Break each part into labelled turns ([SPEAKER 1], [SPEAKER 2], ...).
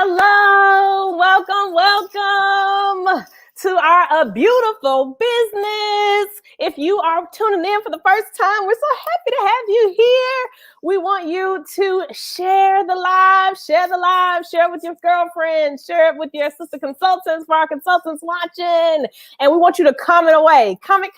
[SPEAKER 1] Hello, welcome to our beautiful business. If you are tuning in for the first time, we're so happy to have you here. We want you to share the live, share it with your girlfriend, share it with your sister consultants for our consultants watching. And we want you to comment away. Comment.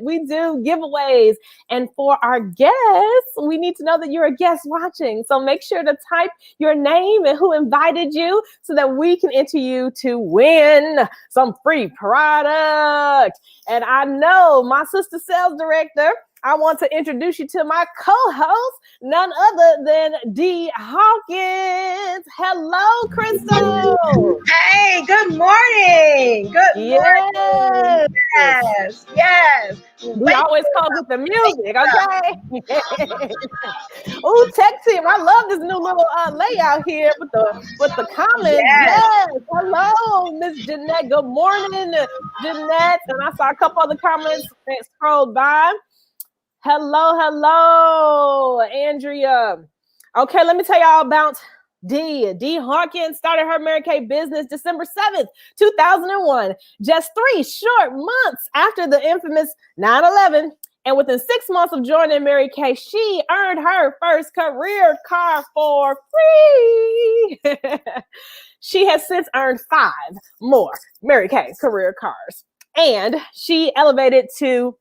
[SPEAKER 1] We do giveaways. And for our guests, we need to know that you're a guest watching. So make sure to type your name and who invited you so that we can enter you to win some free product. And I know my sister sales director, I want to introduce you to my co-host, none other than Dee Hawkins. Hello, Crystal.
[SPEAKER 2] Hey, good morning. Good morning. Yes.
[SPEAKER 1] We always call it the music, okay? Ooh, tech team, I love this new little layout here with the comments. Yes. Hello, Miss Jeanette. Good morning, Jeanette. And I saw a couple other comments that scrolled by. Hello, Andrea. Okay, let me tell y'all about Dee Hawkins. Started her Mary Kay business December 7th, 2001, just 3 short months after the infamous 9/11. And within 6 months of joining Mary Kay, she earned her first career car for free. She has since earned 5 more Mary Kay career cars. And she elevated to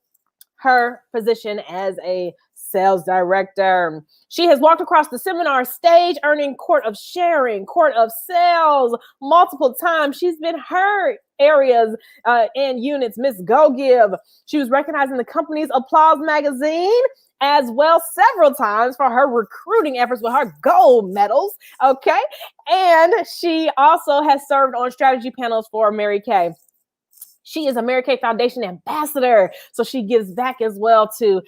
[SPEAKER 1] her position as a sales director. She has walked across the seminar stage, earning Court of Sharing, Court of Sales multiple times. She's been her areas and units Miss Go Give. She was recognized in the company's Applause magazine as well several times for her recruiting efforts with her gold medals. Okay. And she also has served on strategy panels for Mary Kay. She is a Mary Kay Foundation ambassador, so she gives back as well to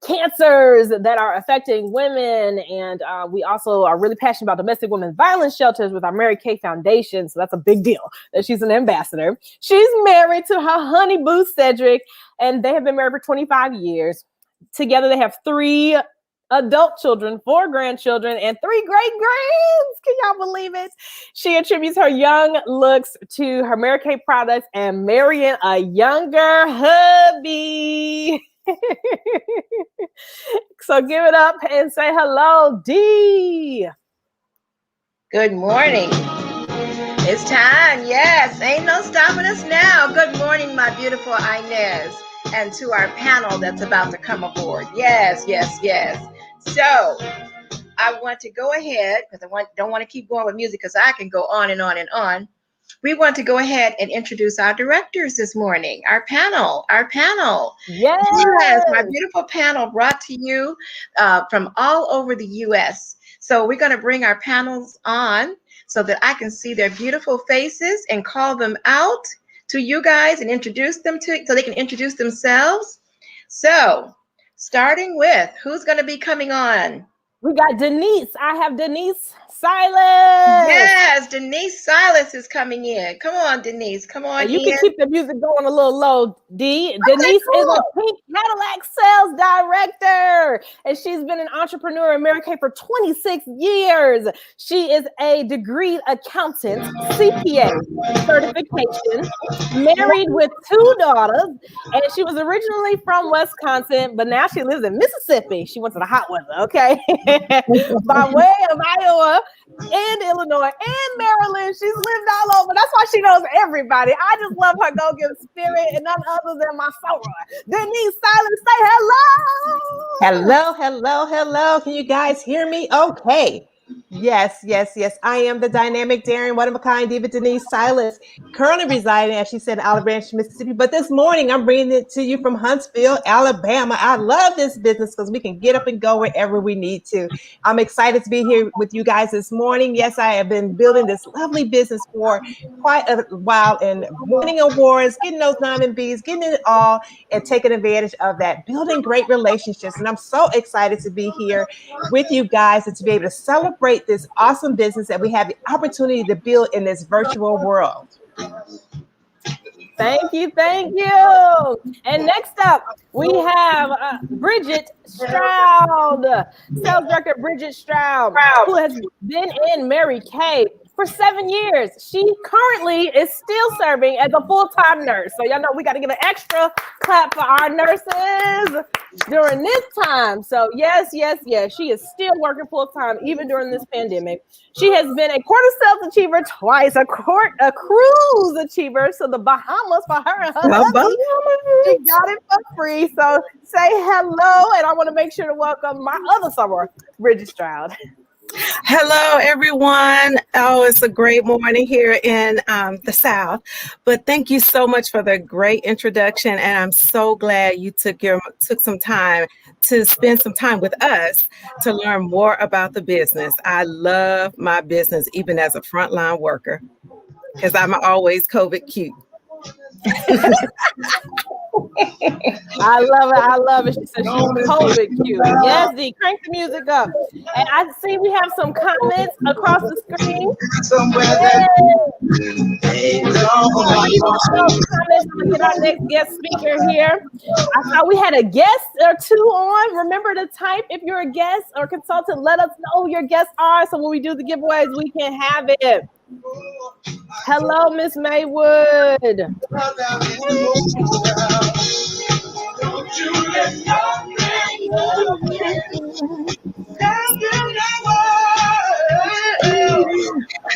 [SPEAKER 1] cancers that are affecting women. And we also are really passionate about domestic women's violence shelters with our Mary Kay Foundation. So that's a big deal that she's an ambassador. She's married to her honey boo, Cedric, and they have been married for 25 years. Together, they have 3 adult children, 4 grandchildren, and 3 great-grands. Can y'all believe it? She attributes her young looks to her Mary Kay products and marrying a younger hubby. So give it up and say hello, Dee.
[SPEAKER 2] Good morning. It's time. Yes. Ain't no stopping us now. Good morning, my beautiful Inez, and to our panel that's about to come aboard. Yes. So I want to go ahead because don't want to keep going with music because I can go on and on and on. We want to go ahead and introduce our directors this morning, our panel. Yes, my beautiful panel brought to you from all over the U.S. So we're going to bring our panels on so that I can see their beautiful faces and call them out to you guys and introduce them so they can introduce themselves. So starting with, who's going to be coming on?
[SPEAKER 1] We got Denise. I have Denise Silas.
[SPEAKER 2] Yes, Denise Silas is coming in. Come on, Denise. Come on in.
[SPEAKER 1] You can keep the music going a little low, Dee. Okay, Denise is a pink Cadillac sales director, and she's been an entrepreneur in Mary Kay for 26 years. She is a degreed accountant, CPA certification, married with 2 daughters, and she was originally from Wisconsin, but now she lives in Mississippi. She went to the hot weather, okay? By way of Iowa and Illinois and Maryland. She's lived all over. That's why she knows everybody. I just love her go-give spirit and none other than my soror. Denise Silas, say hello.
[SPEAKER 3] Hello. Can you guys hear me? Okay. Yes. I am the dynamic, daring, one-of-a-kind diva Denise Silas, currently residing, as she said, in Olive Branch, Mississippi. But this morning, I'm bringing it to you from Huntsville, Alabama. I love this business because we can get up and go wherever we need to. I'm excited to be here with you guys this morning. Yes, I have been building this lovely business for quite a while and winning awards, getting those diamond bees, getting it all, and taking advantage of that, building great relationships. And I'm so excited to be here with you guys and to be able to celebrate this awesome business that we have the opportunity to build in this virtual world.
[SPEAKER 1] Thank you, thank you. And next up, we have Bridget Stroud, sales director Bridget Stroud, who has been in Mary Kay for 7 years. She currently is still serving as a full-time nurse. So y'all know we got to give an extra clap for our nurses during this time. So yes, she is still working full-time even during this pandemic. She has been a quarter sales achiever twice, a cruise achiever. So the Bahamas for her and her husband, she got it for free. So say hello, and I want to make sure to welcome my other summer, Bridget Stroud.
[SPEAKER 4] Hello, everyone. Oh, it's a great morning here in the South. But thank you so much for the great introduction. And I'm so glad you took some time to spend some time with us to learn more about the business. I love my business, even as a frontline worker, because I'm always COVID cute.
[SPEAKER 1] I love it. She said she's COVID cute. Yes, D, crank the music up. And I see we have some comments across the screen. Comments. Get our next guest speaker here. I thought we had a guest or two on. Remember to type if you're a guest or consultant. Let us know who your guests are, so when we do the giveaways, we can have it. Hello, Miss Maywood.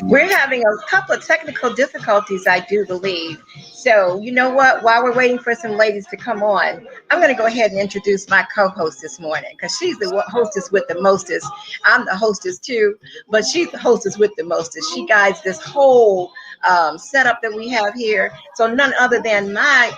[SPEAKER 2] We're having a couple of technical difficulties, I do believe. So you know what? While we're waiting for some ladies to come on, I'm going to go ahead and introduce my co-host this morning, because she's the hostess with the mostest. I'm the hostess too, but she's the hostess with the mostest. She guides this whole setup that we have here. So none other than my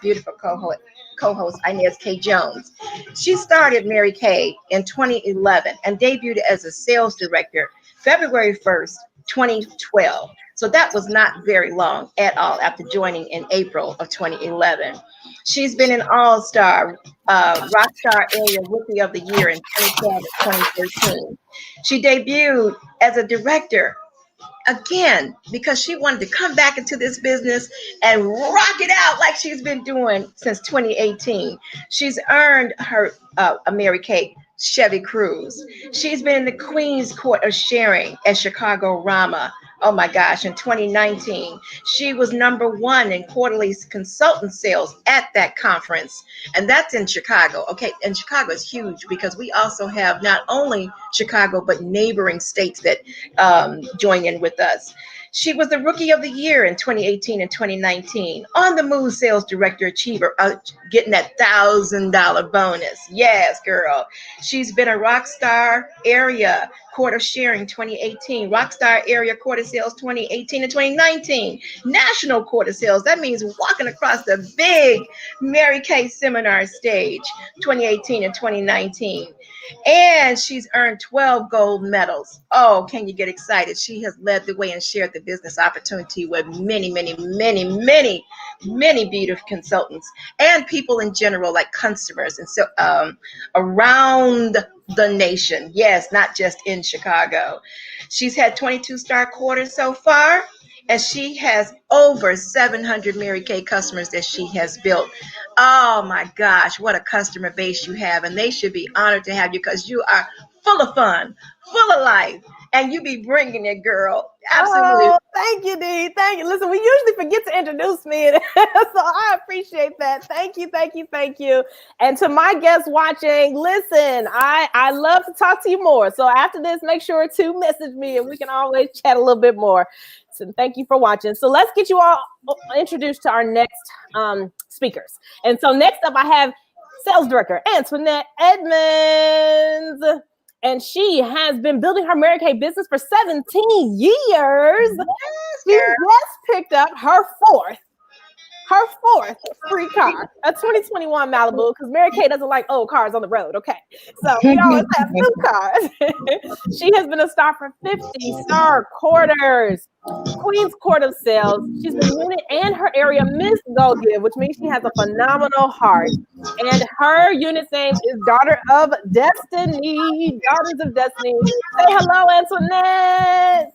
[SPEAKER 2] beautiful co-host Inez K. Jones. She started Mary Kay in 2011 and debuted as a sales director February 1st, 2012. So that was not very long at all after joining in April of 2011. She's been an all-star, Rockstar Area Rookie of the Year in 2012 and 2013. She debuted as a director again because she wanted to come back into this business and rock it out like she's been doing since 2018. She's earned her a Mary Kay Chevy Cruise. She's been in the Queen's Court of Sharing at Chicago Rama. Oh my gosh, in 2019, she was #1 in quarterly consultant sales at that conference. And that's in Chicago. Okay, and Chicago is huge because we also have not only Chicago, but neighboring states that join in with us. She was the Rookie of the Year in 2018 and 2019. On the Move Sales Director Achiever, getting that $1,000 bonus. Yes, girl. She's been a Rockstar Area Quarter Sharing 2018, Rockstar Area Quarter Sales 2018 and 2019, National Quarter Sales. That means walking across the big Mary Kay seminar stage 2018 and 2019. And she's earned 12 gold medals. Oh, can you get excited? She has led the way and shared the business opportunity with many beautiful consultants and people in general, like customers and so around the nation. Yes, not just in Chicago. She's had 22-star quarters so far, and she has over 700 Mary Kay customers that she has built. Oh my gosh, what a customer base you have, and they should be honored to have you because you are full of fun, full of life, and you be bringing it, girl. Absolutely.
[SPEAKER 1] Oh, thank you, Dee. Thank you. Listen, we usually forget to introduce me, so I appreciate that. Thank you. And to my guests watching, listen, I love to talk to you more. So after this, make sure to message me, and we can always chat a little bit more. So thank you for watching. So let's get you all introduced to our next speakers. And so next up, I have Sales Director Antoinette Edmonds. And she has been building her Mary Kay business for 17 years. She just picked up her fourth free car, a 2021 Malibu, because Mary Kay doesn't like old cars on the road, okay? So we always have new cars. She has been a star for 50 star quarters, Queen's Court of Sales. She's been unit and her area Miss Go Give, which means she has a phenomenal heart. And her unit's name is Daughter of Destiny, Daughters of Destiny. Say hello, Antoinette.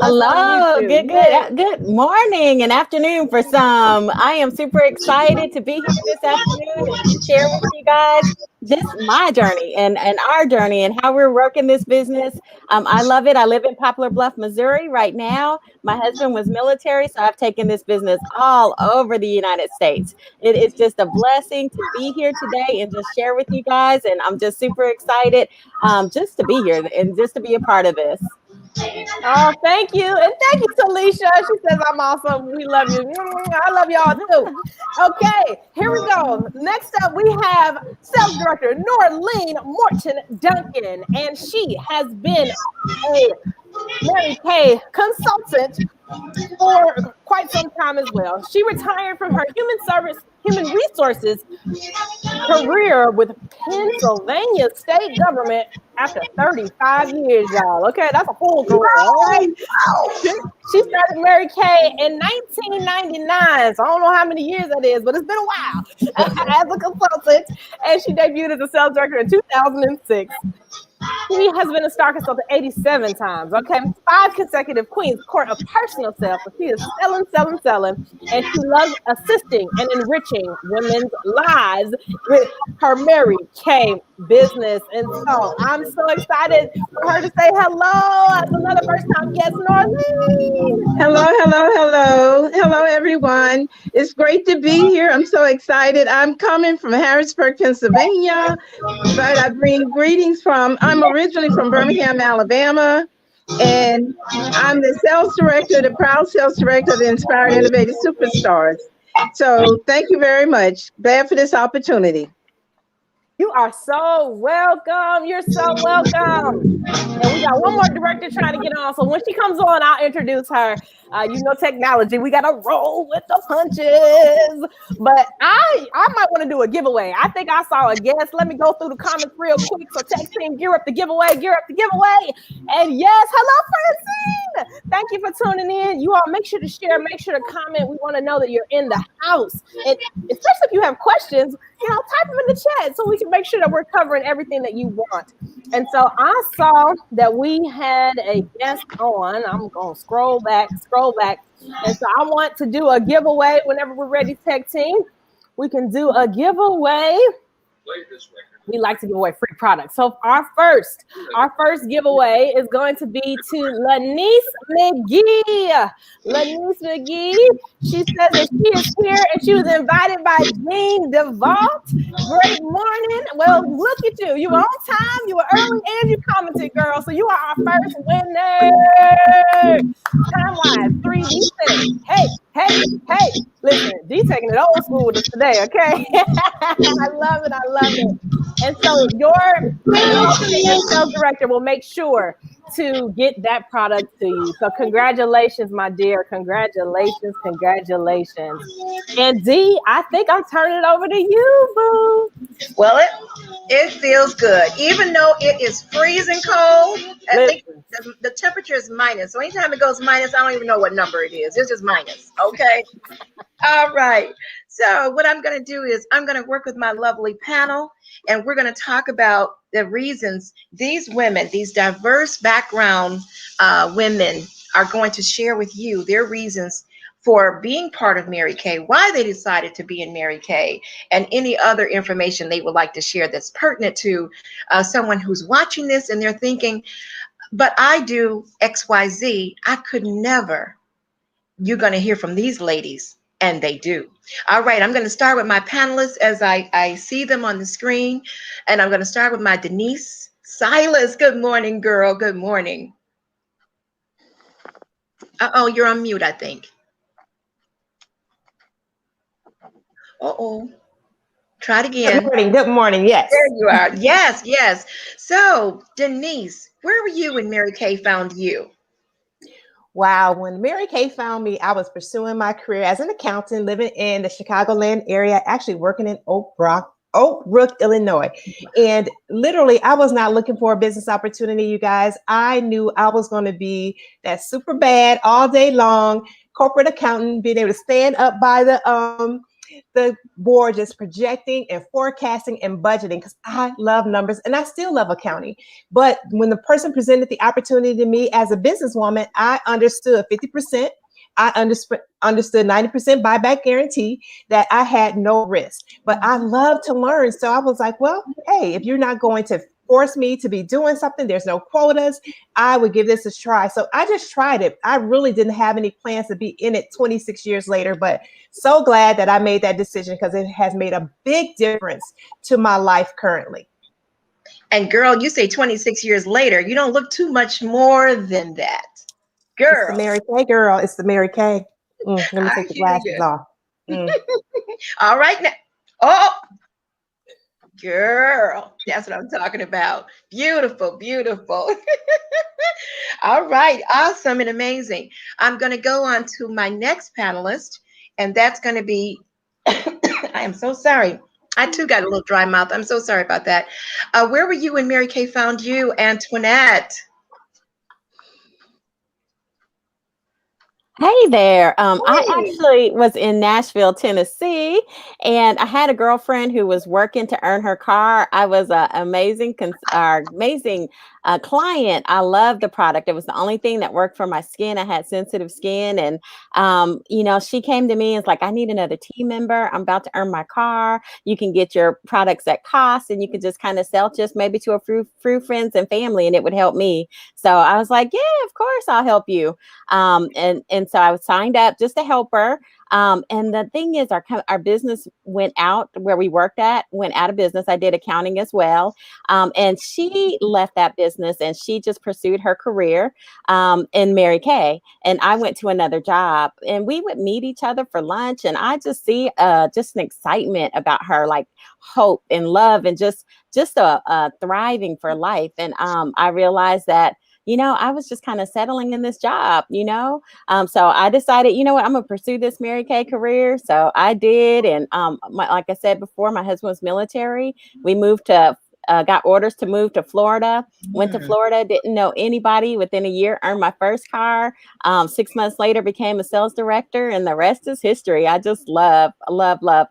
[SPEAKER 4] Hello,
[SPEAKER 1] YouTube.
[SPEAKER 4] good, good, good morning and afternoon for some. I am super excited to be here this afternoon and to share with you guys just my journey and our journey and how we're working this business. I love it. I live in Poplar Bluff, Missouri right now. My husband was military, so I've taken this business all over the United States. It is just a blessing to be here today and just share with you guys. And I'm just super excited just to be here and just to be a part of this.
[SPEAKER 1] Oh, thank you. And thank you, Talisha. She says I'm awesome. We love you. I love y'all too. Okay, here we go. Next up, we have sales director Orlean Morton Duncan, and she has been a Mary Kay consultant for quite some time as well. She retired from her human resources career with Pennsylvania state government after 35 years, y'all. Okay, that's a full career. All right. She started Mary Kay in 1999. So I don't know how many years that is, but it's been a while as a consultant. And she debuted as a sales director in 2006. She has been a star consultant 87 times, okay? 5 consecutive Queen's Court of Personal Sales. So she is selling. And she loves assisting and enriching women's lives with her Mary Kay business. And so I'm so excited for her to say hello as another first-time guest, Orlean.
[SPEAKER 5] Hello, everyone. It's great to be here. I'm so excited. I'm coming from Harrisburg, Pennsylvania, but I bring greetings I'm originally from Birmingham, Alabama, and I'm the proud sales director of the Inspired Innovative Superstars. So thank you very much. Glad for this opportunity.
[SPEAKER 1] You are so welcome. You're so welcome. And we got one more director trying to get on. So when she comes on, I'll introduce her. Technology. We got to roll with the punches. But I might want to do a giveaway. I think I saw a guest. Let me go through the comments real quick. So text team, gear up the giveaway. And yes, hello, Francine. Thank you for tuning in. You all make sure to share, make sure to comment. We want to know that you're in the house. And especially if you have questions, type them in the chat so we can make sure that we're covering everything that you want. And so I saw that we had a guest on. I'm going to scroll back. And so I want to do a giveaway whenever we're ready, tech team. We can do a giveaway. We like to give away free products. So our first giveaway is going to be to Lanice McGee. Lanice McGee, she says that she is here and she was invited by Jean DeVault. Great morning. Well, look at you. You were on time, you were early, and you commented, girl. So you are our first winner. Time-wise, 3D. Hey. Listen, D taking it old school with us today, okay? I love it. And so your sales director will make sure to get that product to you. So congratulations, my dear. Congratulations. And D, I think I'm turning it over to you, boo.
[SPEAKER 2] Well, it feels good. Even though it is freezing cold, I think the temperature is minus. So anytime it goes minus, I don't even know what number it is. It's just minus, okay? All right. So what I'm going to do is I'm going to work with my lovely panel, and we're going to talk about the reasons these women, these diverse background women, are going to share with you their reasons for being part of Mary Kay, why they decided to be in Mary Kay, and any other information they would like to share that's pertinent to someone who's watching this and they're thinking, but I do XYZ. I could never. You're going to hear from these ladies. And they do. All right, I'm going to start with my panelists as I see them on the screen. And I'm going to start with my Denise Silas. Good morning, girl. Good morning. Uh-oh, you're on mute, I think. Uh-oh. Try it again.
[SPEAKER 3] Good morning. Yes.
[SPEAKER 2] There you are. Yes. So, Denise, where were you when Mary Kay found you?
[SPEAKER 3] Wow. When Mary Kay found me, I was pursuing my career as an accountant living in the Chicagoland area, actually working in Oak Brook, Illinois. And literally, I was not looking for a business opportunity, you guys. I knew I was going to be that super bad all day long corporate accountant, being able to stand up by the the board just projecting and forecasting and budgeting because I love numbers and I still love accounting. But when the person presented the opportunity to me as a businesswoman, I understood 50%. I understood 90% buyback guarantee, that I had no risk. But I love to learn. So I was like, well, hey, if you're not going to force me to be doing something, there's no quotas, I would give this a try. So I just tried it. I really didn't have any plans to be in it 26 years later, but so glad that I made that decision because it has made a big difference to my life currently.
[SPEAKER 2] And girl, you say 26 years later, you don't look too much more than that. Girl.
[SPEAKER 3] It's the Mary Kay girl. It's the Mary Kay. Let me take the glasses off.
[SPEAKER 2] All right now. Oh, girl, that's what I'm talking about. Beautiful, beautiful. All right, awesome and amazing. I'm going to go on to my next panelist, and that's going to be, I am so sorry. I too got a little dry mouth. I'm so sorry about that. Where were you when Mary Kay found you, Antoinette?
[SPEAKER 6] Hey there. I actually was in Nashville, Tennessee, and I had a girlfriend who was working to earn her car. I was an amazing client. I loved the product. It was the only thing that worked for my skin. I had sensitive skin, and she came to me and was like, I need another team member. I'm about to earn my car. You can get your products at cost, and you can just kind of sell just maybe to a few friends and family, and it would help me. So I was like, yeah, of course I'll help you. And so I was signed up just to help her. And the thing is, our business went out where we worked at, went out of business. I did accounting as well. And she left that business and she just pursued her career in Mary Kay. And I went to another job and we would meet each other for lunch. And I just see just an excitement about her, like hope and love and just a thriving for life. And I realized that I was just kind of settling in this job, so I decided, I'm going to pursue this Mary Kay career. So I did. And like I said before, my husband was military. We moved to got orders to move to Florida, went to Florida, didn't know anybody. Within a year, earned my first car. 6 months later, became a sales director, and the rest is history. I just love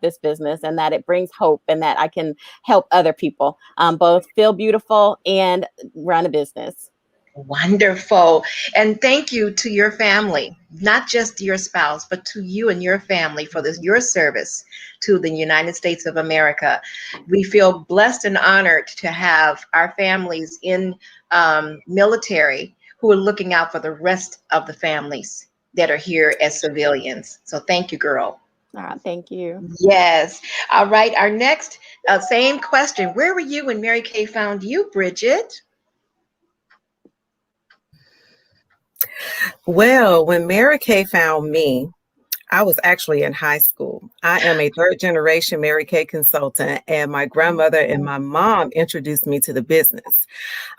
[SPEAKER 6] this business and that it brings hope and that I can help other people both feel beautiful and run a business.
[SPEAKER 2] Wonderful. And thank you to your family, not just your spouse, but to you and your family for your service to the United States of America. We feel blessed and honored to have our families in military who are looking out for the rest of the families that are here as civilians. So thank you, girl.
[SPEAKER 6] Thank you.
[SPEAKER 2] Yes. All right. Our next same question. Where were you when Mary Kay found you, Bridget?
[SPEAKER 4] Well, when Mary Kay found me, I was actually in high school. I am a third generation Mary Kay consultant, and my grandmother and my mom introduced me to the business.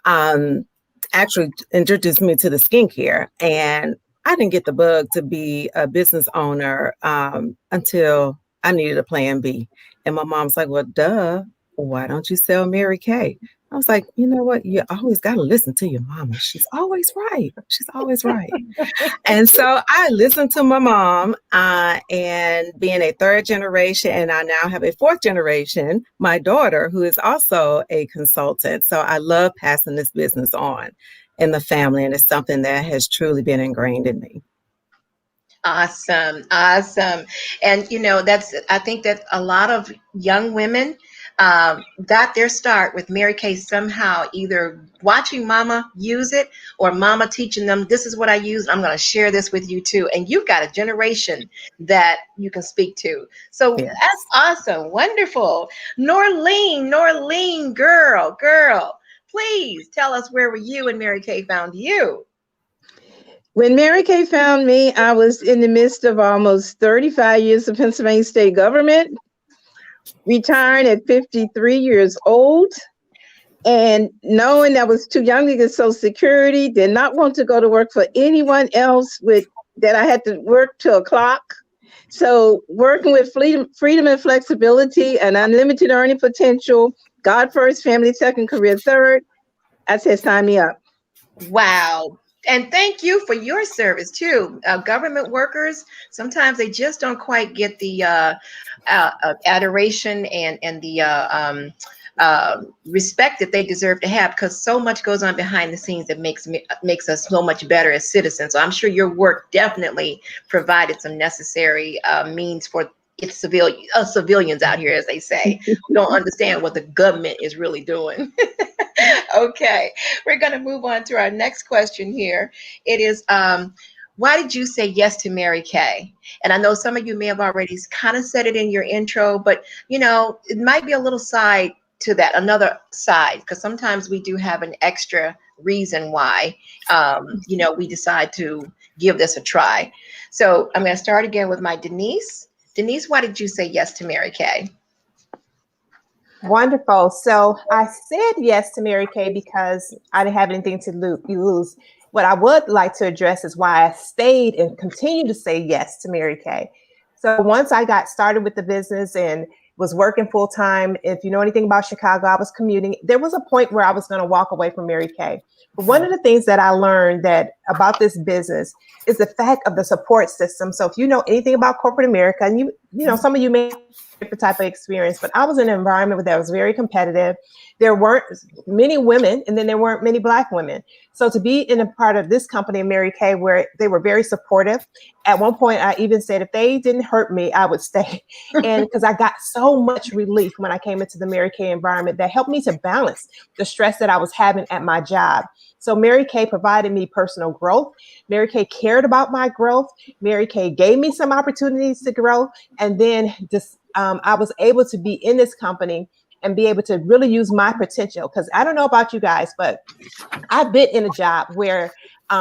[SPEAKER 4] Actually introduced me to the skincare, and I didn't get the bug to be a business owner until I needed a plan B. And my mom's like, well, duh, why don't you sell Mary Kay? I was like, you know what? You always got to listen to your mama. She's always right. She's always right. And so I listened to my mom and being a third generation, and I now have a fourth generation, my daughter, who is also a consultant. So I love passing this business on in the family. And it's something that has truly been ingrained in me.
[SPEAKER 2] Awesome. Awesome. And, I think that a lot of young women got their start with Mary Kay somehow, either watching mama use it or mama teaching them, this is what I use. I'm going to share this with you too. And you've got a generation that you can speak to. So That's awesome. Wonderful. Orlean, girl, please tell us, where were you when Mary Kay found you?
[SPEAKER 5] When Mary Kay found me, I was in the midst of almost 35 years of Pennsylvania state government, retired at 53 years old, and knowing I was too young to get Social Security, did not want to go to work for anyone else that I had to work to a clock. So working with freedom and flexibility and unlimited earning potential, God first, family second, career third, I said, sign me up.
[SPEAKER 2] Wow. And thank you for your service too. Government workers, sometimes they just don't quite get the adoration and the respect that they deserve to have, because so much goes on behind the scenes that makes us so much better as citizens. So I'm sure your work definitely provided some necessary means for it's civilians out here, as they say, who don't understand what the government is really doing. Okay, we're going to move on to our next question here. It is, why did you say yes to Mary Kay? And I know some of you may have already kind of said it in your intro, but it might be a little side to that, another side, because sometimes we do have an extra reason why, we decide to give this a try. So I'm going to start again with my Denise. Denise, why did you say yes to Mary Kay?
[SPEAKER 3] Wonderful. So I said yes to Mary Kay because I didn't have anything to lose. What I would like to address is why I stayed and continue to say yes to Mary Kay. So once I got started with the business and was working full time, if you know anything about Chicago, I was commuting. There was a point where I was going to walk away from Mary Kay. But one of the things that I learned about this business is the fact of the support system. So if you know anything about corporate America, and some of you may have a different type of experience, but I was in an environment that was very competitive. There weren't many women, and then there weren't many Black women. So to be in a part of this company, Mary Kay, where they were very supportive. At one point, I even said, if they didn't hurt me, I would stay. And because I got so much relief when I came into the Mary Kay environment that helped me to balance the stress that I was having at my job. So Mary Kay provided me personal growth. Mary Kay cared about my growth. Mary Kay gave me some opportunities to grow. And then I was able to be in this company and be able to really use my potential. Because I don't know about you guys, but I've been in a job where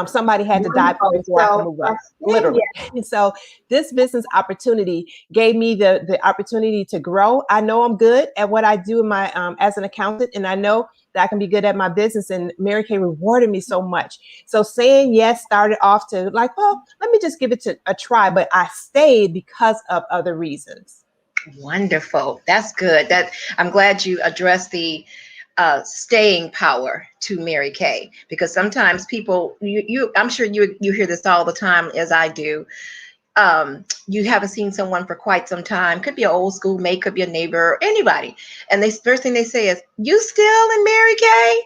[SPEAKER 3] somebody had to die before I could move up, literally. And so this business opportunity gave me the opportunity to grow. I know I'm good at what I do in my as an accountant, and I know that I can be good at my business, and Mary Kay rewarded me so much. So saying yes started off to like, well, let me just give it a try, but I stayed because of other reasons.
[SPEAKER 2] Wonderful. That's good. I'm glad you addressed the staying power to Mary Kay, because sometimes people, I'm sure you hear this all the time, as I do. You haven't seen someone for quite some time. Could be an old school mate, could be a neighbor, anybody. And first thing they say is, "You still in Mary Kay?"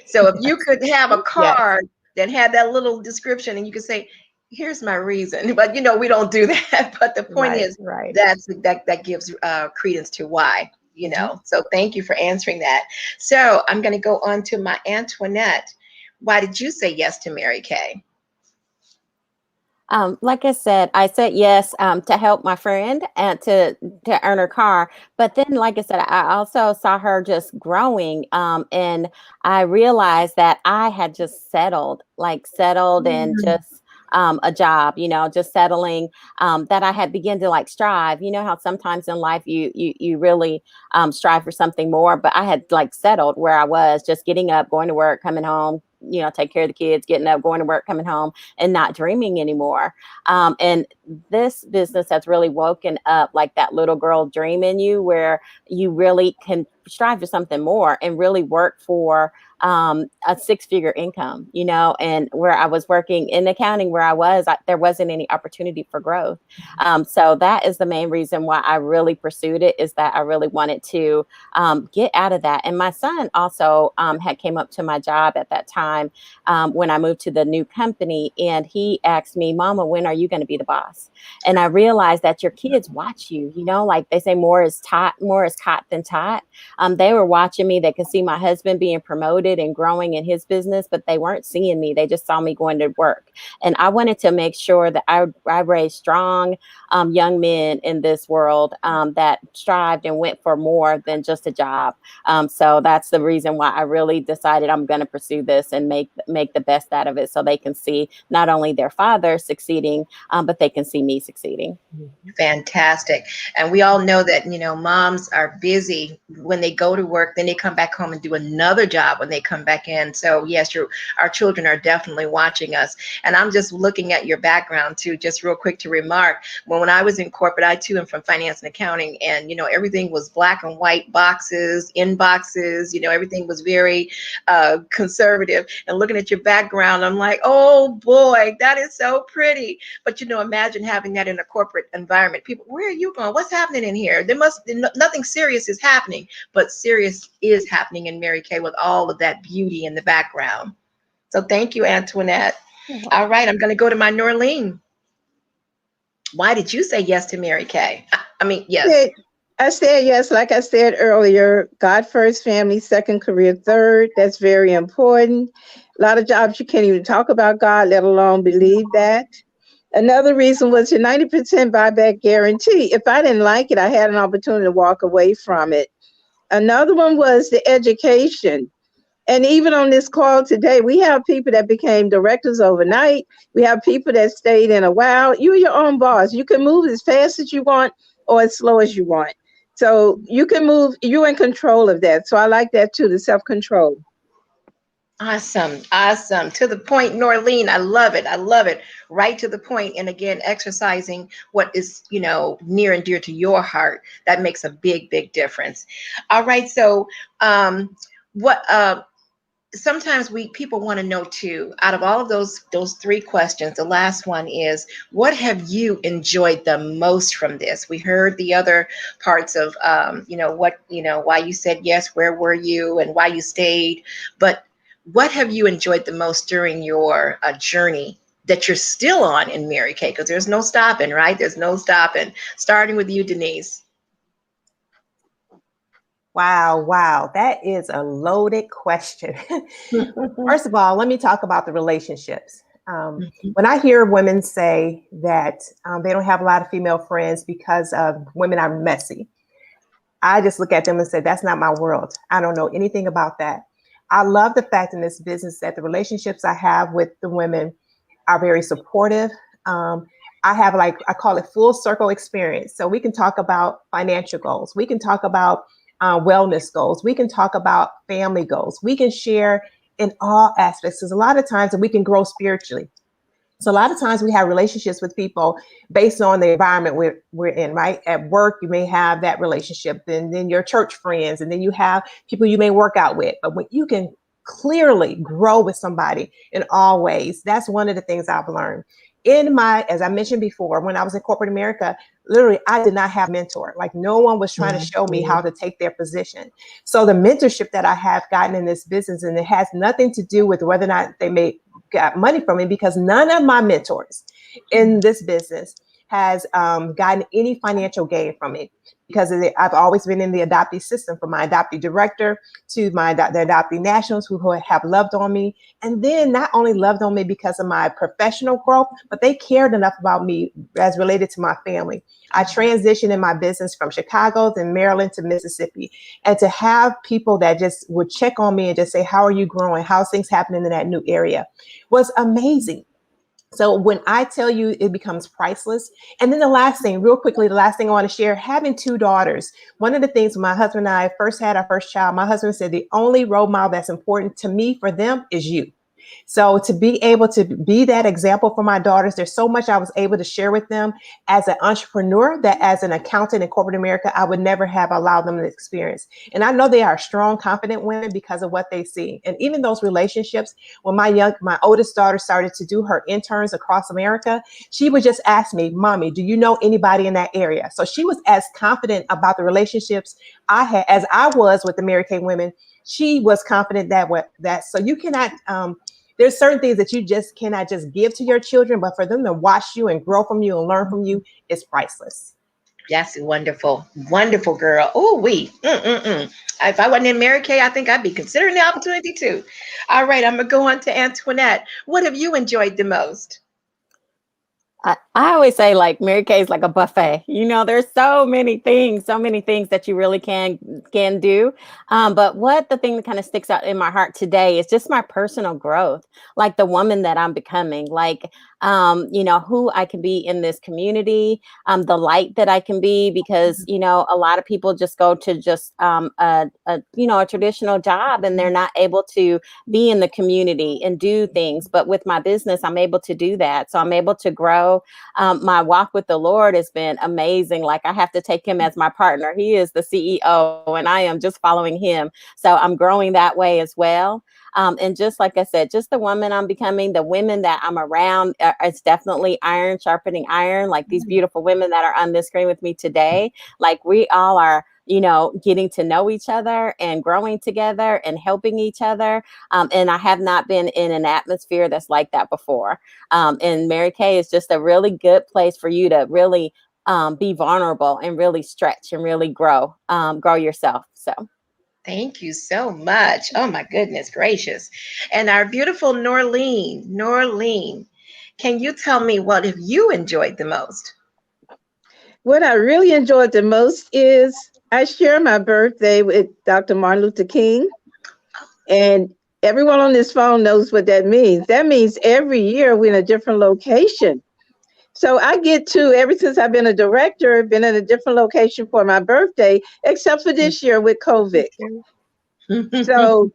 [SPEAKER 2] So if you could have a card that had that little description, and you could say, "Here's my reason," but we don't do that. But the point is, that gives credence to why. So thank you for answering that. So I'm going to go on to my Antoinette. Why did you say yes to Mary Kay?
[SPEAKER 6] Like I said yes to help my friend and to earn her car. But then, like I said, I also saw her just growing. And I realized that I had just settled and just a job, just settling, that I had begun to strive. You know how sometimes in life you really strive for something more, but I had settled where I was, just getting up, going to work, coming home, take care of the kids, getting up, going to work, coming home, and not dreaming anymore. And this business has really woken up that little girl dream in you, where you really can strive for something more and really work for a 6-figure income, and where I was working in accounting, where there wasn't any opportunity for growth. So that is the main reason why I really pursued it, is that I really wanted to get out of that. And my son also had came up to my job at that time when I moved to the new company, and he asked me, "Mama, when are you going to be the boss?" And I realized that your kids watch you, like they say, more is caught than taught. They were watching me. They could see my husband being promoted and growing in his business, but they weren't seeing me. They just saw me going to work. And I wanted to make sure that I raised strong young men in this world that strived and went for more than just a job. So that's the reason why I really decided I'm going to pursue this and make the best out of it, so they can see not only their father succeeding, but they can see me succeeding.
[SPEAKER 2] Fantastic. And we all know that, moms are busy when when they go to work, then they come back home and do another job when they come back in. So yes, our children are definitely watching us. And I'm just looking at your background too, just real quick to remark. When I was in corporate, I too am from finance and accounting, and everything was black and white boxes, inboxes, everything was very conservative. And looking at your background, I'm like, oh boy, that is so pretty. But imagine having that in a corporate environment. People, where are you going? What's happening in here? There must be nothing serious is happening, but serious is happening in Mary Kay with all of that beauty in the background. So thank you, Antoinette. All right, I'm going to go to my Orlean. Why did you say yes to Mary Kay? I mean, yes.
[SPEAKER 5] I said yes, like I said earlier, God first, family second, career third. That's very important. A lot of jobs you can't even talk about God, let alone believe that. Another reason was your 90% buyback guarantee. If I didn't like it, I had an opportunity to walk away from it. Another one was the education. And even on this call today, we have people that became directors overnight. We have people that stayed in a while. You're your own boss. You can move as fast as you want or as slow as you want. So you can move, you're in control of that. So I like that too, the self-control.
[SPEAKER 2] Awesome. Awesome. To the point, Orlean. I love it. I love it. Right to the point. And again, exercising what is, near and dear to your heart. That makes a big, big difference. All right. So sometimes people want to know too, out of all of those three questions, the last one is, what have you enjoyed the most from this? We heard the other parts of, why you said yes, where were you, and why you stayed. But what have you enjoyed the most during your journey that you're still on in Mary Kay? Because there's no stopping, right? There's no stopping. Starting with you, Denise.
[SPEAKER 3] Wow. That is a loaded question. First of all, let me talk about the relationships. When I hear women say that they don't have a lot of female friends because women are messy, I just look at them and say, that's not my world. I don't know anything about that. I love the fact in this business that the relationships I have with the women are very supportive. I have, I call it full circle experience. So we can talk about financial goals. We can talk about wellness goals. We can talk about family goals. We can share in all aspects. Because a lot of times we can grow spiritually. So a lot of times we have relationships with people based on the environment we're in, right? At work, you may have that relationship, and then your church friends, and then you have people you may work out with. But when you can clearly grow with somebody in all ways, that's one of the things I've learned. As I mentioned before, when I was in corporate America, literally, I did not have a mentor. Like no one was trying to show me how to take their position. So the mentorship that I have gotten in this business, and it has nothing to do with whether or not they got money from me, because none of my mentors in this business has gotten any financial gain from me, because I've always been in the adoptee system, from my adoptee director to the adoptee nationals who have loved on me. And then not only loved on me because of my professional growth, but they cared enough about me as related to my family. I transitioned in my business from Chicago to Maryland to Mississippi. And to have people that just would check on me and just say, how are you growing? How's things happening in that new area was amazing. So when I tell you, it becomes priceless. And then the last thing I want to share, having two daughters. One of the things when my husband and I first had our first child, my husband said, the only role model that's important to me for them is you. So to be able to be that example for my daughters, there's so much I was able to share with them as an entrepreneur that as an accountant in corporate America, I would never have allowed them to experience. And I know they are strong, confident women because of what they see. And even those relationships, when my oldest daughter started to do her interns across America, she would just ask me, Mommy, do you know anybody in that area? So she was as confident about the relationships I had as I was with the Mary Kay women. She was confident that so you cannot, there's certain things that you just cannot just give to your children, but for them to watch you and grow from you and learn from you is priceless.
[SPEAKER 2] That's wonderful. Wonderful, girl. Oh, If I wasn't in Mary Kay, I think I'd be considering the opportunity too. All right, I'm going to go on to Antoinette. What have you enjoyed the most?
[SPEAKER 6] I always say, like, Mary Kay is like a buffet. There's so many things that you really can do. But the thing that kind of sticks out in my heart today is just my personal growth, like the woman that I'm becoming. Like, you know, who I can be in this community, the light that I can be, because, you know, a lot of people just go to just you know, a traditional job, and they're not able to be in the community and do things. But with my business, I'm able to do that. So I'm able to grow. My walk with the Lord has been amazing. Like, I have to take him as my partner. He is the CEO and I am just following him. So I'm growing that way as well. And just like I said, just the woman I'm becoming, the women that I'm around, it's definitely iron sharpening iron. Like these beautiful women that are on this screen with me today, like we all are, you know, getting to know each other and growing together and helping each other. And I have not been in an atmosphere that's like that before. And Mary Kay is just a really good place for you to really be vulnerable and really stretch and really grow yourself. So.
[SPEAKER 2] Thank you so much. Oh my goodness gracious. And our beautiful Norleen, can you tell me what have you enjoyed the most?
[SPEAKER 5] What I really enjoyed the most is I share my birthday with Dr. Martin Luther King. And everyone on this phone knows what that means. That means every year we're in a different location. So I get to, ever since I've been a director, been in a different location for my birthday, except for this year with COVID. So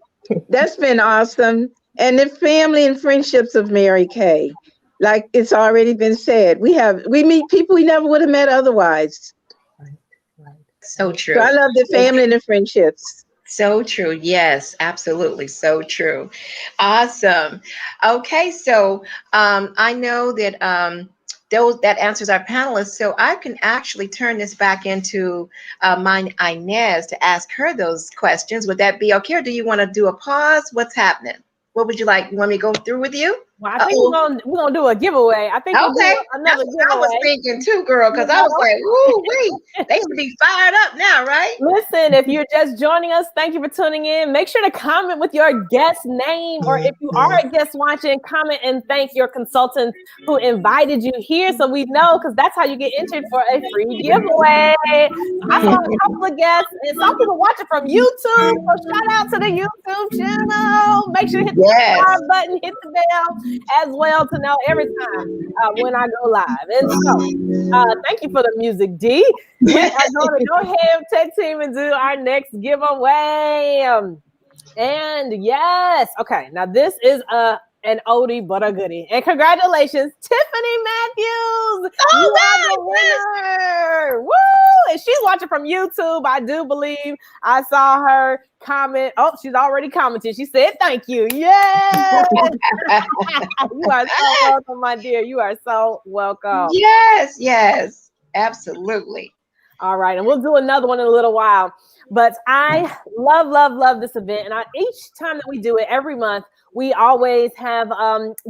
[SPEAKER 5] that's been awesome. And the family and friendships of Mary Kay, like it's already been said, we meet people we never would have met otherwise.
[SPEAKER 2] So true.
[SPEAKER 5] So I love the family and the friendships.
[SPEAKER 2] So true. Yes, absolutely. So true. Awesome. Okay. So I know that that answers our panelists. So I can actually turn this back into my Inez to ask her those questions. Would that be okay? Or do you want to do a pause? What's happening? What would you like? You want me to go through with you?
[SPEAKER 1] Well, I think we're gonna do a giveaway. I think we'll do another giveaway.
[SPEAKER 2] I was thinking too, girl, because I was like, "Ooh, wait, they would be fired up now, right?"
[SPEAKER 1] Listen, if you're just joining us, thank you for tuning in. Make sure to comment with your guest name, or if you are a guest watching, comment and thank your consultant who invited you here, so we know, because that's how you get entered for a free giveaway. I saw a couple of guests, and some people watching from YouTube. So shout out to the YouTube channel. Make sure to hit the subscribe button, hit the bell as well to know every time when I go live. And so, thank you for the music, D. We are going to go ahead, tech team, and do our next giveaway. And yes, okay. Now this is an oldie but a goodie. And congratulations, Tiffany Matthews! You are the winner! Woo! And she's watching from YouTube. I do believe I saw her comment. Oh, she's already commented. She said, "Thank you." Yes! You are so welcome, my dear. You are so welcome.
[SPEAKER 2] Yes, absolutely.
[SPEAKER 1] All right, and we'll do another one in a little while. But I love this event. And each time that we do it, every month, we always have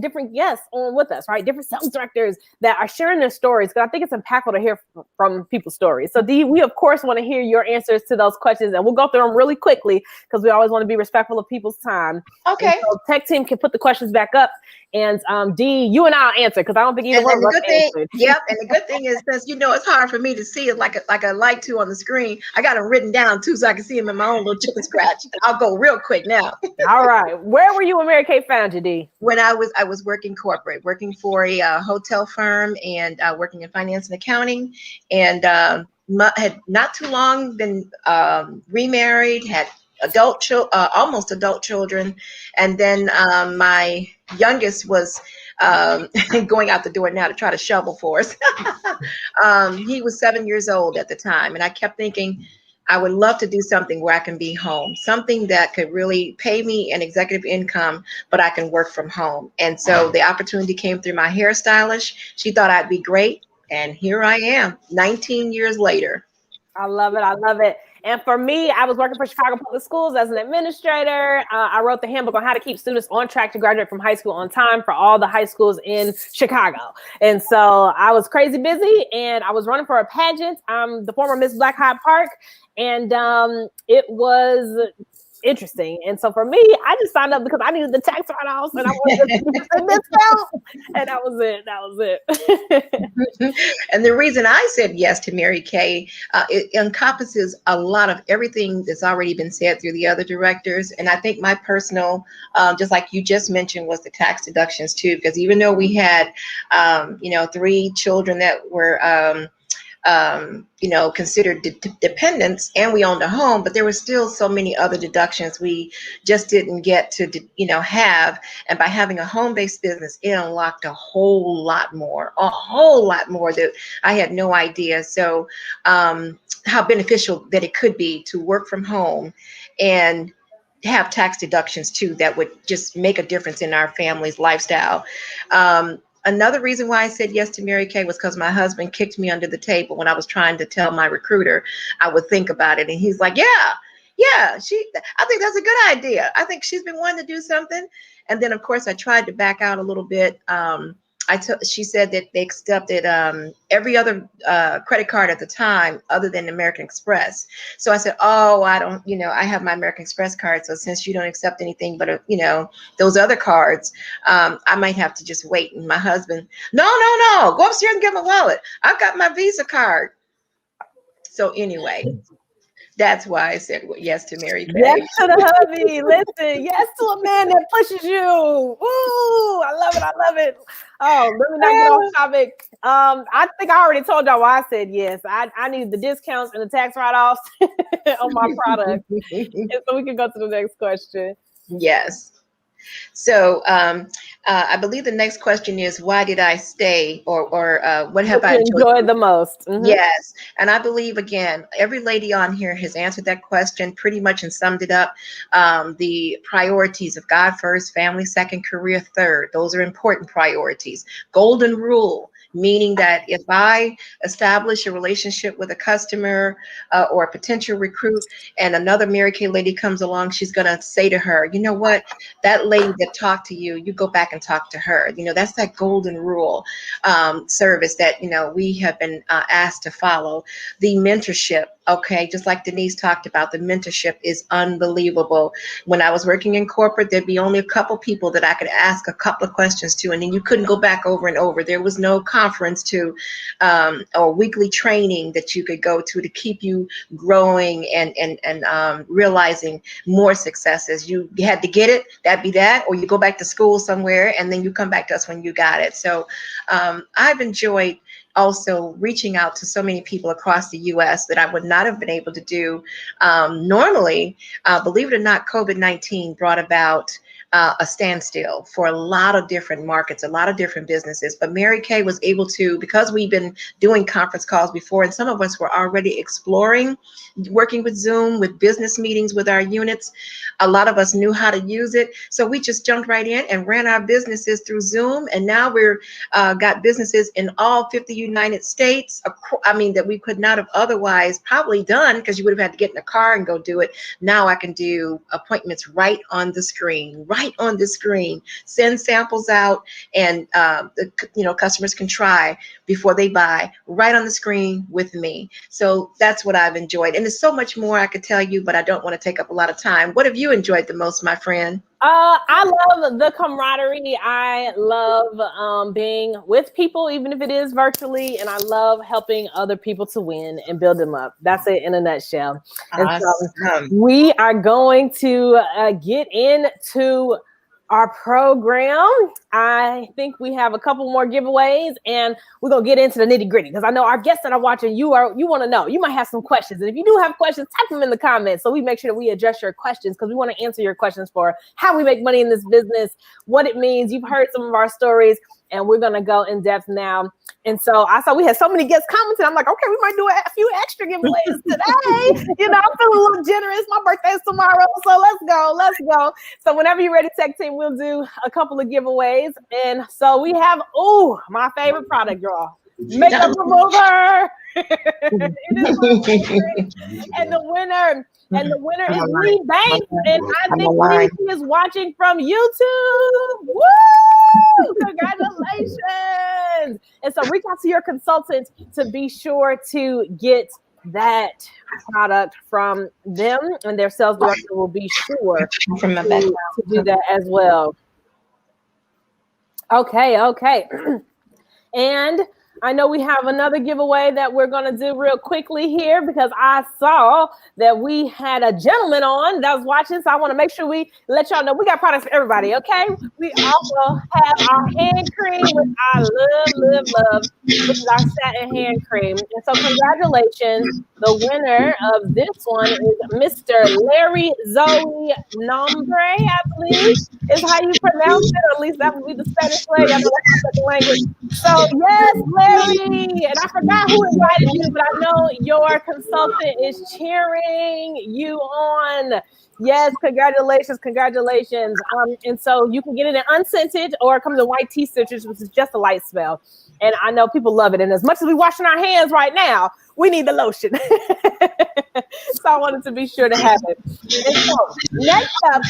[SPEAKER 1] different guests on with us, right? Different sales directors that are sharing their stories, because I think it's impactful to hear from people's stories. So Dee, we of course want to hear your answers to those questions, and we'll go through them really quickly because we always want to be respectful of people's time.
[SPEAKER 2] Okay. And
[SPEAKER 1] so tech team can put the questions back up, and Dee, you and I'll answer, because I don't think either one of us answered.
[SPEAKER 2] Yep, and the good thing is, since it's hard for me to see it like I like to on the screen, I got them written down too, so I can see them in my own little chicken scratch. I'll go real quick now.
[SPEAKER 1] All right, where were you when Mary Kay found you, Dee?
[SPEAKER 2] When I was working corporate, working for a hotel firm, and working in finance and accounting, and had not too long been remarried, had almost adult children, and then my youngest was going out the door now to try to shovel for us. He was 7 years old at the time, and I kept thinking, I would love to do something where I can be home, something that could really pay me an executive income, but I can work from home. And so the opportunity came through my hairstylist. She thought I'd be great. And here I am, 19 years later.
[SPEAKER 1] I love it. And for me, I was working for Chicago Public Schools as an administrator. I wrote the handbook on how to keep students on track to graduate from high school on time for all the high schools in Chicago. And so I was crazy busy, and I was running for a pageant. I'm the former Miss Black Hyde Park. And it was interesting. And so for me, I just signed up because I needed the tax write-offs and I wanted a 50% discount. And that was it. That was it.
[SPEAKER 2] And the reason I said yes to Mary Kay, it encompasses a lot of everything that's already been said through the other directors. And I think my personal, just like you just mentioned, was the tax deductions too, because even though we had, 3 children that were, considered dependents, and we owned a home, but there were still so many other deductions we just didn't get to, have. And by having a home-based business, it unlocked a whole lot more that I had no idea. So how beneficial that it could be to work from home and have tax deductions too, that would just make a difference in our family's lifestyle. Another reason why I said yes to Mary Kay was because my husband kicked me under the table when I was trying to tell my recruiter I would think about it. And he's like, I think that's a good idea. I think she's been wanting to do something. And then, of course, I tried to back out a little bit. She said that they accepted every other credit card at the time other than American Express. So I said, I don't, I have my American Express card. So since you don't accept anything but, those other cards, I might have to just wait. And my husband, no, go upstairs and get my wallet. I've got my Visa card. So anyway, that's why I said yes to Mary Kay.
[SPEAKER 1] Yes to the hubby. Listen, yes to a man that pushes you. Ooh, I love it. I love it. Oh, let me not get off topic. I think I already told y'all why I said yes. I need the discounts and the tax write-offs on my product. And so we can go to the next question.
[SPEAKER 2] Yes. So I believe the next question is, why did I stay, or what have I
[SPEAKER 1] enjoyed the most? Mm-hmm.
[SPEAKER 2] Yes. And I believe, again, every lady on here has answered that question pretty much and summed it up. The priorities of God first, family second, career third. Those are important priorities. Golden rule. Meaning that if I establish a relationship with a customer or a potential recruit, and another Mary Kay lady comes along, she's going to say to her, you know what, that lady that talked to you, you go back and talk to her. That's that golden rule service that, we have been asked to follow. The mentorship. Okay, just like Denise talked about, the mentorship is unbelievable. When I was working in corporate, there'd be only a couple people that I could ask a couple of questions to, and then you couldn't go back over and over. There was no conference to or weekly training that you could go to keep you growing and realizing more successes. You had to get it, that'd be that, or you go back to school somewhere and then you come back to us when you got it. So I've enjoyed also reaching out to so many people across the U.S. that I would not have been able to do normally. Believe it or not, COVID-19 brought about a standstill for a lot of different markets, a lot of different businesses. But Mary Kay was able to, because we've been doing conference calls before, and some of us were already exploring working with Zoom, with business meetings with our units. A lot of us knew how to use it. So we just jumped right in and ran our businesses through Zoom. And now we're got businesses in all 50 United States. That we could not have otherwise probably done, because you would have had to get in a car and go do it. Now I can do appointments right on the screen, send samples out, and customers can try before they buy right on the screen with me. So that's what I've enjoyed. And there's so much more I could tell you, but I don't want to take up a lot of time. What have you enjoyed the most, my friend?
[SPEAKER 1] I love the camaraderie. I love being with people, even if it is virtually, and I love helping other people to win and build them up. That's it in a nutshell.
[SPEAKER 2] Awesome.
[SPEAKER 1] And so we are going to get into our program. I think we have a couple more giveaways, and we're gonna get into the nitty gritty, because I know our guests that are watching, you want to know, you might have some questions, and if you do have questions, type them in the comments so we make sure that we address your questions, because we want to answer your questions for how we make money in this business, what it means. You've heard some of our stories, and we're gonna go in depth now. And so I saw we had so many guests commenting. I'm like, okay, we might do a few extra giveaways today. I'm feeling a little generous. My birthday's tomorrow, so let's go. So whenever you're ready, Tech Team, we'll do a couple of giveaways. And so we have, my favorite product, y'all, makeup remover. It is my favorite. And the winner is Lee Banks, and I think Lee is watching from YouTube. Woo! Congratulations! And so reach out to your consultant to be sure to get that product from them, and their sales director will be sure to do that as well. Okay. And I know we have another giveaway that we're going to do real quickly here, because I saw that we had a gentleman on that was watching. So I want to make sure we let y'all know we got products for everybody. Okay. We also have our hand cream, which I love, which is our satin hand cream. And so congratulations. The winner of this one is Mr. Larry Zoe Nombre, I believe is how you pronounce it, or at least that would be the Spanish way. I know that's my second language. So yes, Larry, and I forgot who invited you, but I know your consultant is cheering you on. Yes, congratulations. And so you can get it in unscented, or it comes in white tea citrus, which is just a light smell. And I know people love it. And as much as we're washing our hands right now, we need the lotion. So I wanted to be sure to have it. And so next up,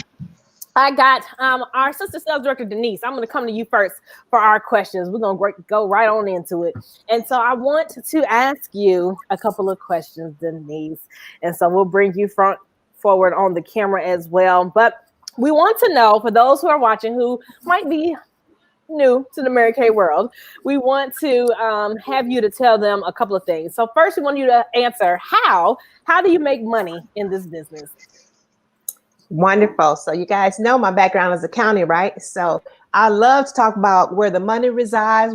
[SPEAKER 1] I got our sister sales director, Denise. I'm going to come to you first for our questions. We're going to go right on into it. And so I want to ask you a couple of questions, Denise. And so we'll bring you forward on the camera as well. But we want to know, for those who are watching who might be new to the Mary Kay world, we want to have you to tell them a couple of things. So first, we want you to answer how do you make money in this business?
[SPEAKER 3] Wonderful. So you guys know my background is accounting, right? So I love to talk about where the money resides.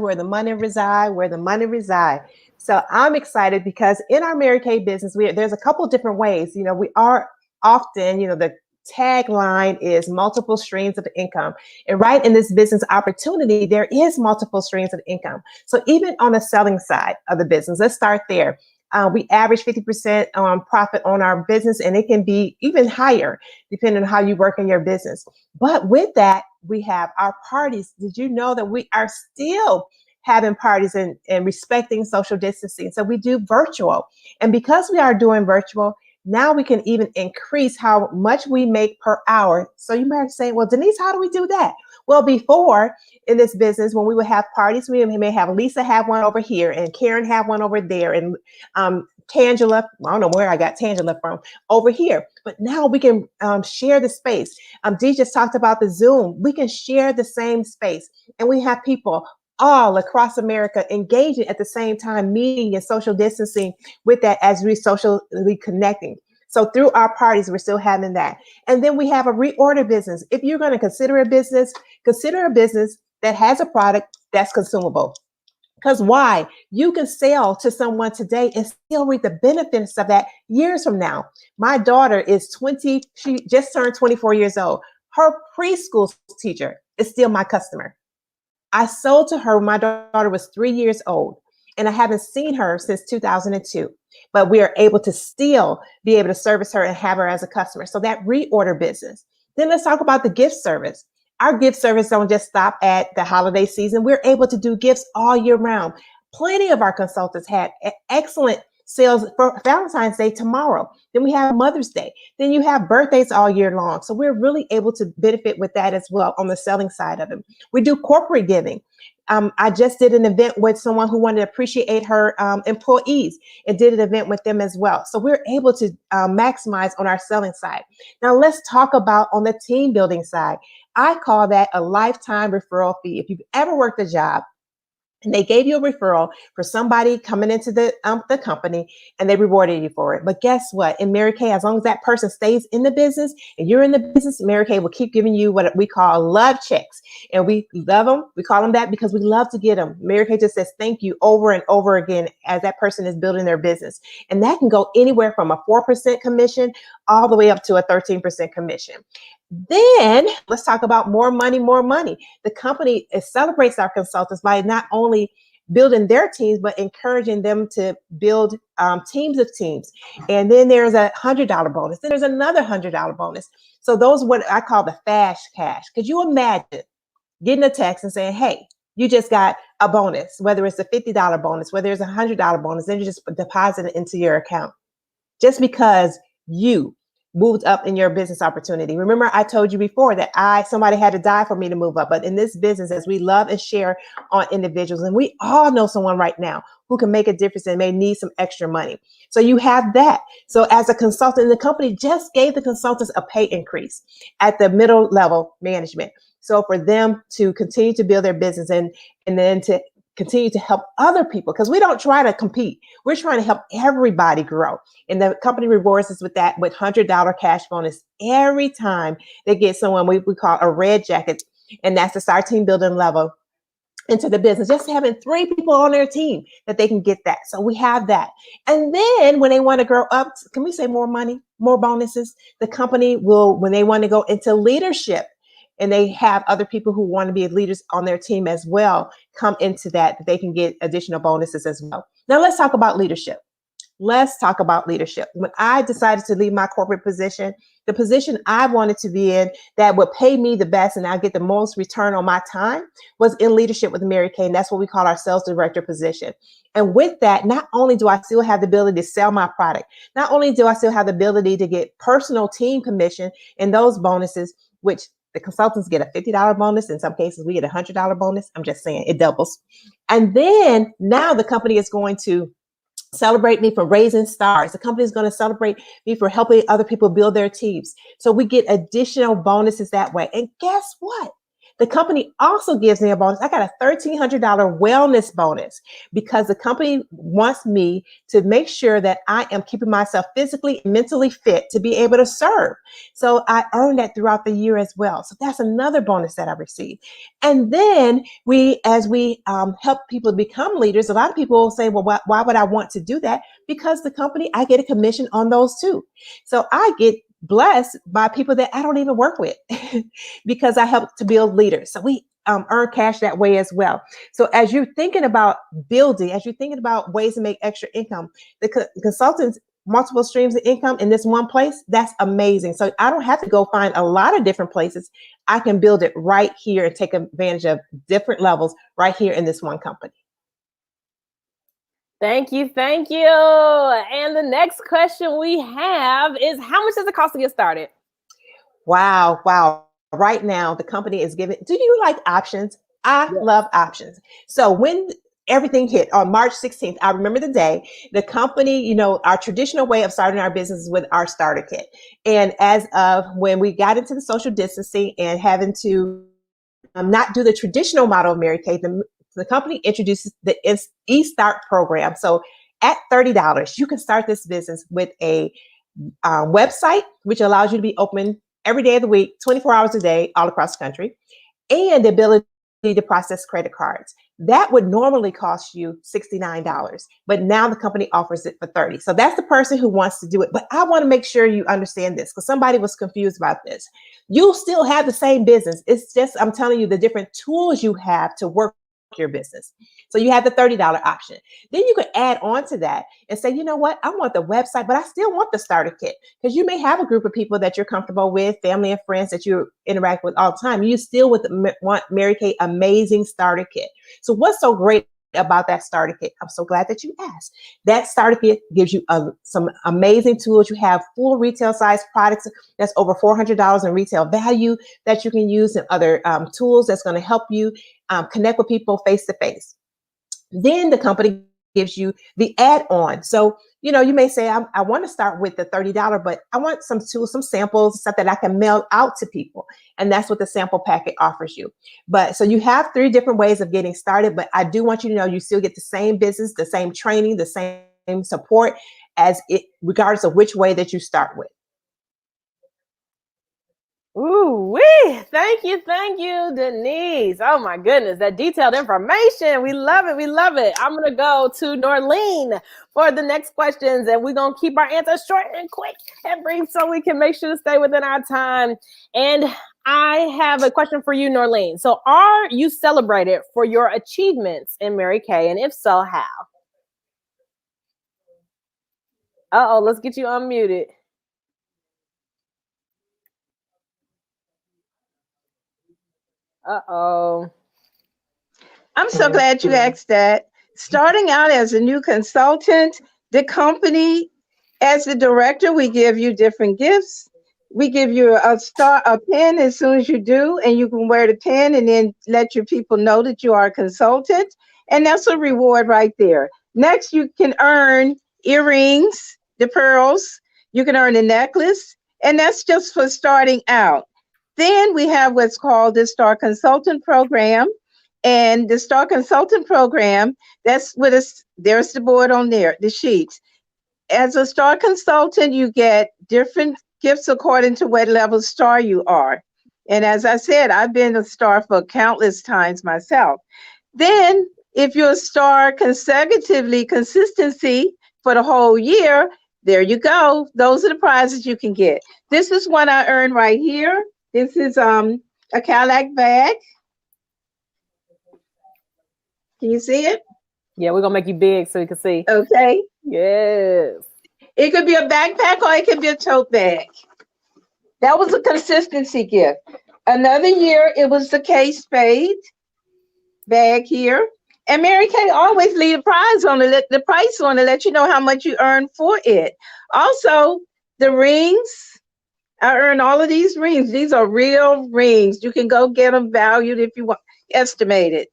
[SPEAKER 3] So I'm excited because in our Mary Kay business, there's a couple different ways. You know, we are often, the tagline is multiple streams of income. And right in this business opportunity, there is multiple streams of income. So even on the selling side of the business, let's start there. We average 50% profit on our business, and it can be even higher depending on how you work in your business. But with that, we have our parties. Did you know that we are still having parties and respecting social distancing? So we do virtual. And because we are doing virtual, now we can even increase how much we make per hour. So you might say, well, Denise, how do we do that? Well, before in this business, when we would have parties, we may have Lisa have one over here and Karen have one over there, and Tangela, I don't know where I got Tangela from, over here. But now we can share the space. Dee just talked about the Zoom. We can share the same space, and we have people all across America engaging at the same time, meeting and social distancing with that as we socially connecting. So through our parties, we're still having that. And then we have a reorder business. If you're going to consider a business that has a product that's consumable. Because why? You can sell to someone today and still reap the benefits of that years from now. My daughter is 20. She just turned 24 years old. Her preschool teacher is still my customer. I sold to her when my daughter was 3 years old, and I haven't seen her since 2002. But we are able to still be able to service her and have her as a customer. So that reorder business. Then let's talk about the gift service. Our gift service don't just stop at the holiday season. We're able to do gifts all year round. Plenty of our consultants had excellent sales for Valentine's Day tomorrow. Then we have Mother's Day. Then you have birthdays all year long. So we're really able to benefit with that as well on the selling side of it. We do corporate giving. I just did an event with someone who wanted to appreciate her employees and did an event with them as well. So we're able to maximize on our selling side. Now let's talk about on the team building side. I call that a lifetime referral fee. If you've ever worked a job and they gave you a referral for somebody coming into the company and they rewarded you for it. But guess what? In Mary Kay, as long as that person stays in the business and you're in the business, Mary Kay will keep giving you what we call love checks. And we love them. We call them that because we love to get them. Mary Kay just says thank you over and over again as that person is building their business. And that can go anywhere from a 4% commission all the way up to a 13% commission. Then let's talk about more money. The company celebrates our consultants by not only building their teams, but encouraging them to build teams of teams. And then there's a $100 bonus. Then there's another $100 bonus. So those are what I call the fast cash. Could you imagine getting a text and saying, hey, you just got a bonus, whether it's a $50 bonus, whether it's a $100 bonus, then you just deposit it into your account just because you moved up in your business opportunity. Remember, I told you before that somebody had to die for me to move up. But in this business, as we love and share on individuals, and we all know someone right now who can make a difference and may need some extra money. So you have that. So as a consultant, the company just gave the consultants a pay increase at the middle level management. So for them to continue to build their business and then to continue to help other people, because we don't try to compete. We're trying to help everybody grow. And the company rewards us with that, with $100 cash bonus every time they get someone we call a red jacket. And that's the start team building level into the business, just having 3 people on their team that they can get that. So we have that. And then when they want to grow up, can we say more money, more bonuses? The company will, when they want to go into leadership, and they have other people who want to be leaders on their team as well, come into that, they can get additional bonuses as well. Now let's talk about leadership. Let's talk about leadership. When I decided to leave my corporate position, the position I wanted to be in that would pay me the best and I get the most return on my time was in leadership with Mary Kay. And that's what we call our sales director position. And with that, not only do I still have the ability to sell my product, not only do I still have the ability to get personal team commission and those bonuses, which the consultants get a $50 bonus. In some cases, we get a $100 bonus. I'm just saying it doubles. And then now the company is going to celebrate me for raising stars. The company is going to celebrate me for helping other people build their teams. So we get additional bonuses that way. And guess what? The company also gives me a bonus. I got a $1,300 wellness bonus because the company wants me to make sure that I am keeping myself physically and mentally fit to be able to serve. So I earned that throughout the year as well. So that's another bonus that I received. And then as we help people become leaders, a lot of people will say, well, why would I want to do that? Because the company, I get a commission on those too. So I get blessed by people that I don't even work with because I help to build leaders. So we earn cash that way as well. So as you're thinking about building, as you're thinking about ways to make extra income, the consultants, multiple streams of income in this one place, that's amazing. So I don't have to go find a lot of different places. I can build it right here and take advantage of different levels right here in this one company.
[SPEAKER 1] Thank you. Thank you. And the next question we have is, how much does it cost to get started?
[SPEAKER 3] Wow. Right now, the company is giving, do you like options? I love options. So when everything hit on March 16th, I remember the day, the company, our traditional way of starting our business is with our starter kit. And as of when we got into the social distancing and having to not do the traditional model of Mary Kay, the company introduces the eStart program. So at $30, you can start this business with a website, which allows you to be open every day of the week, 24 hours a day, all across the country, and the ability to process credit cards. That would normally cost you $69, but now the company offers it for $30. So that's the person who wants to do it. But I want to make sure you understand this because somebody was confused about this. You'll still have the same business. It's just, I'm telling you, the different tools you have to work your business. So you have the $30 option. Then you can add on to that and say, you know what, I want the website, but I still want the starter kit, because you may have a group of people that you're comfortable with, family and friends that you interact with all the time. You still want Mary Kay amazing starter kit. So what's so great about that starter kit? I'm so glad that you asked. That starter kit gives you some amazing tools. You have full retail size products that's over $400 in retail value that you can use, and other tools that's going to help you connect with people face to face. Then the company gives you the add-on. So, you may say, I want to start with the $30, but I want some tools, some samples, stuff that I can mail out to people. And that's what the sample packet offers you. But so you have 3 different ways of getting started, but I do want you to know you still get the same business, the same training, the same support regardless of which way that you start with.
[SPEAKER 1] Ooh, wee! Thank you, Denise. Oh my goodness, that detailed information. We love it. I'm gonna go to Orlean for the next questions, and we're gonna keep our answers short and quick and brief so we can make sure to stay within our time. And I have a question for you, Orlean. So, are you celebrated for your achievements in Mary Kay, and if so, how? Let's get you unmuted.
[SPEAKER 5] I'm so glad you asked that. Starting out as a new consultant, the company As the director, we give you different gifts. We give you a pen as soon as you do, and you can wear the pen and then let your people know that you are a consultant. And that's a reward right there. Next, you can earn earrings, the pearls. You can earn a necklace, and that's just for starting out. Then we have what's called the Star Consultant Program. And the Star Consultant Program, that's with us. There's the board on there, the sheets. As a star consultant, you get different gifts according to what level star you are. And as I said, I've been a star for countless times myself. Then, if you're a star consecutively, consistency for the whole year, there you go. Those are the prizes you can get. This is one I earned right here. This is a Cadillac bag. Can you see it?
[SPEAKER 1] Yeah, we're gonna make you big so you can see.
[SPEAKER 5] Okay.
[SPEAKER 1] Yes.
[SPEAKER 5] It could be a backpack or it could be a tote bag. That was a consistency gift. Another year, it was the K-Spade bag here. And Mary Kay always leave a prize on it, the price on it, let you know how much you earned for it. Also, the rings. I earned all of these rings. These are real rings. You can go get them valued if you want, estimated.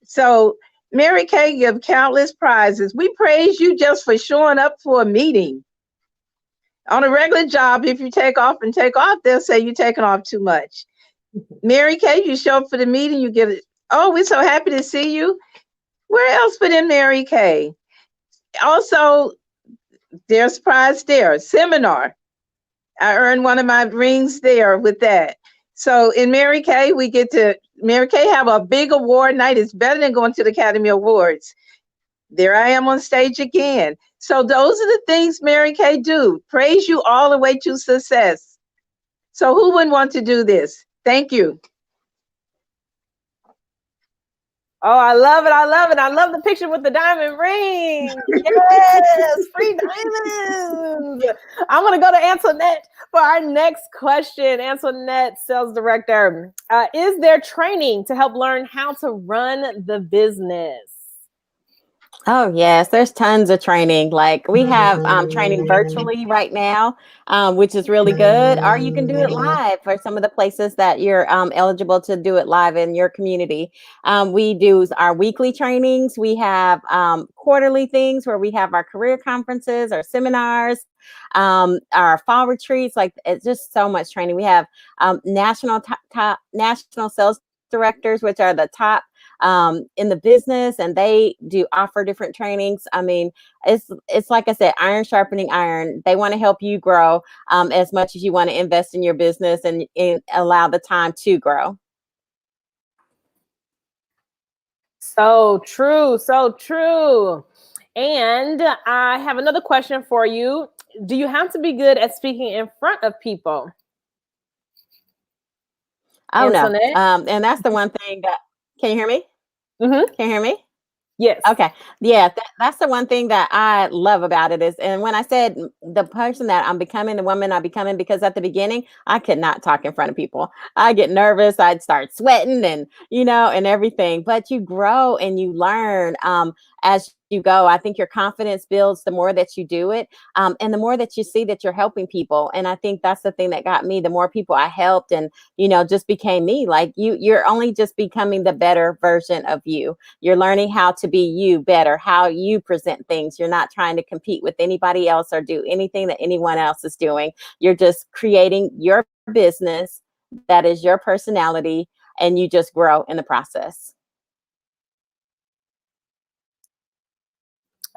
[SPEAKER 5] So Mary Kay give countless prizes. We praise you just for showing up for a meeting. On a regular job, if you take off, they'll say you're taking off too much. Mary Kay, you show up for the meeting, you get it. Oh, we're so happy to see you. Where else but in Mary Kay? Also, there's prize there. Seminar. I earned one of my rings there with that. So in Mary Kay, Mary Kay have a big award night. It's better than going to the Academy Awards. There I am on stage again. So those are the things Mary Kay do. Praise you all the way to success. So who wouldn't want to do this? Thank you.
[SPEAKER 1] Oh, I love it. I love it. I love the picture with the diamond ring. Yes, free diamonds. I'm going to go to Antoinette for our next question. Antoinette, sales director. Is there training to help learn how to run the business?
[SPEAKER 6] Oh, yes, there's tons of training. Like we have training virtually right now, which is really good. Or you can do it live for some of the places that you're eligible to do it live in your community. We do our weekly trainings. We have quarterly things where we have our career conferences, our seminars, our fall retreats. Like it's just so much training. We have national sales directors, which are the top in the business, and they do offer different trainings. I mean, it's like I said, iron sharpening iron. They want to help you grow as much as you want to invest in your business and allow the time to grow.
[SPEAKER 1] So true, so true. And I have another question for you. Do you have to be good at speaking in front of people?
[SPEAKER 6] Oh,
[SPEAKER 1] Antoinette?
[SPEAKER 6] no. And that's the one thing that, can you hear me?
[SPEAKER 1] Mm-hmm.
[SPEAKER 6] Can you hear me?
[SPEAKER 1] Yes.
[SPEAKER 6] Okay. Yeah, that's the one thing that I love about it is, and when I said the person that I'm becoming, the woman I'm becoming, because at the beginning, I could not talk in front of people. I get nervous. I'd start sweating and everything, but you grow and you learn as you go. I think your confidence builds the more that you do it. And the more that you see that you're helping people. And I think that's the thing that got me. The more people I helped and, just became me. Like you're only just becoming the better version of you. You're learning how to be you better, how you present things. You're not trying to compete with anybody else or do anything that anyone else is doing. You're just creating your business that is your personality, and you just grow in the process.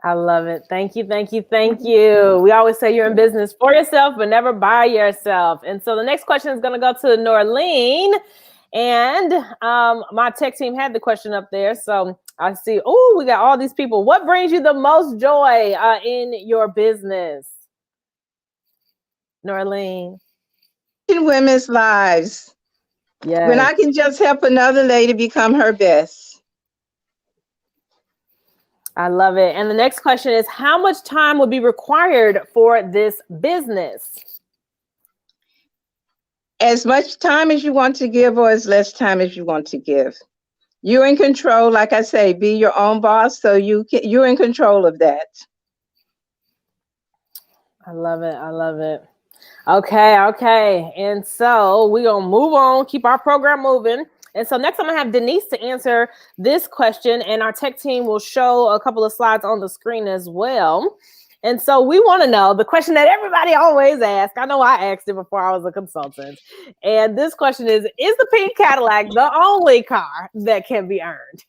[SPEAKER 1] I love it. Thank you, thank you, thank you. We always say you're in business for yourself, but never by yourself. And so the next question is going to go to Orlean. And my tech team had the question up there. So I see, we got all these people. What brings you the most joy in your business? Orlean.
[SPEAKER 5] In women's lives.
[SPEAKER 1] Yes.
[SPEAKER 5] When I can just help another lady become her best.
[SPEAKER 1] I love it. And the next question is, how much time would be required for this business?
[SPEAKER 5] As much time as you want to give or as less time as you want to give. You're in control. Like I say, be your own boss. So you're in control of that.
[SPEAKER 1] I love it. I love it. Okay. And so we're going to move on, keep our program moving. And so next I'm going to have Denise to answer this question, and our tech team will show a couple of slides on the screen as well. And so we want to know the question that everybody always asks. I know I asked it before I was a consultant. And this question is the pink Cadillac the only car that can be earned?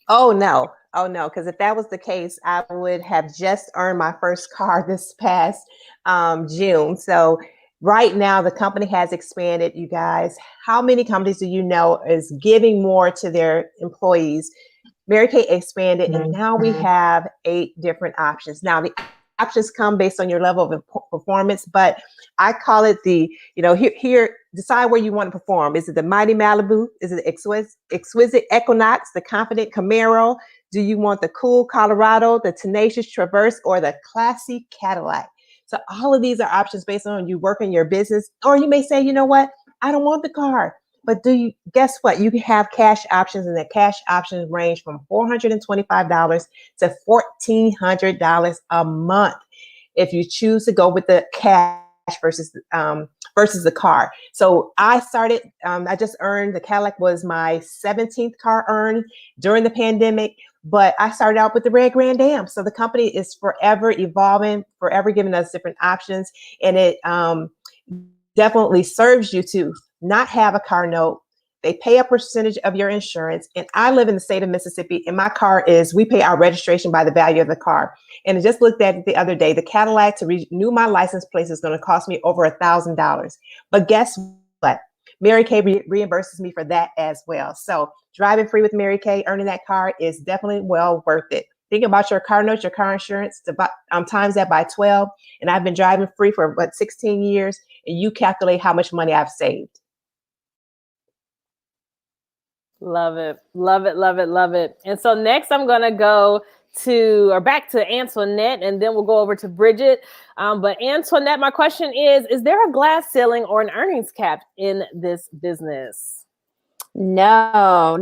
[SPEAKER 3] Oh no. Because if that was the case, I would have just earned my first car this past June. So right now, the company has expanded, you guys. How many companies do you know is giving more to their employees? Mary Kay expanded, and now we have 8 different options. Now, the options come based on your level of performance, but I call it here, decide where you want to perform. Is it the Mighty Malibu? Is it the exquisite Equinox, the confident Camaro? Do you want the cool Colorado, the tenacious Traverse, or the classy Cadillac? So all of these are options based on you working your business. Or you may say, you know what? I don't want the car. But guess what? You can have cash options, and the cash options range from $425 to $1,400 a month if you choose to go with the cash versus the car. So I started, I just earned, the Cadillac was my 17th car earned during the pandemic, but I started out with the red Grand Am. So the company is forever evolving, forever giving us different options. And it definitely serves you to not have a car note. They pay a percentage of your insurance. And I live in the state of Mississippi, and my car we pay our registration by the value of the car. And I just looked at it the other day. The Cadillac, to renew my license plate, is going to cost me over $1,000. But guess what? Mary Kay reimburses me for that as well. So driving free with Mary Kay, earning that car is definitely well worth it. Think about your car notes, your car insurance, times that by 12. And I've been driving free for 16 years. And you calculate how much money I've saved.
[SPEAKER 1] Love it. Love it. Love it. Love it. And so next I'm going to go back to Antoinette, and then we'll go over to Bridget. But Antoinette, my question is there a glass ceiling or an earnings cap in this business?
[SPEAKER 6] No.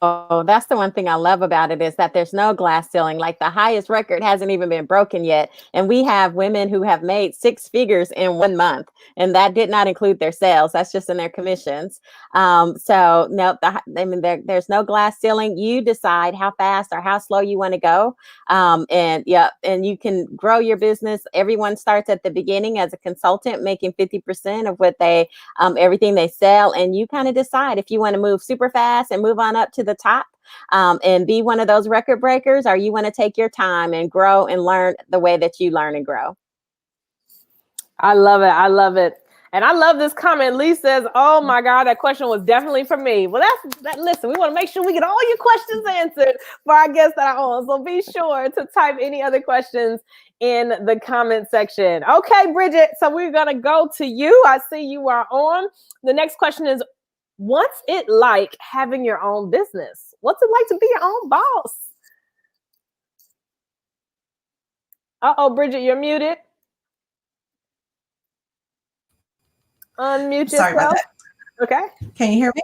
[SPEAKER 6] Oh, that's the one thing I love about it, is that there's no glass ceiling. Like, the highest record hasn't even been broken yet. And we have women who have made 6 figures in 1 month, and that did not include their sales. That's just in their commissions. So no, there's no glass ceiling. You decide how fast or how slow you want to go. And you can grow your business. Everyone starts at the beginning as a consultant, making 50% of what everything they sell. And you kind of decide if you want to move super fast and move on up to the top and be one of those record breakers, or you want to take your time and grow and learn the way that you learn and grow.
[SPEAKER 1] I love it. I love it. And I love this comment. Lee says, oh my God, that question was definitely for me. Well, listen, we want to make sure we get all your questions answered for our guests that are on. So be sure to type any other questions in the comment section. Okay, Bridget, so we're going to go to you. I see you are on. The next question is, what's it like having your own business? What's it like to be your own boss? Uh-oh, Bridget, you're muted. Unmute yourself.
[SPEAKER 7] Sorry about that.
[SPEAKER 1] Okay.
[SPEAKER 7] Can you hear me?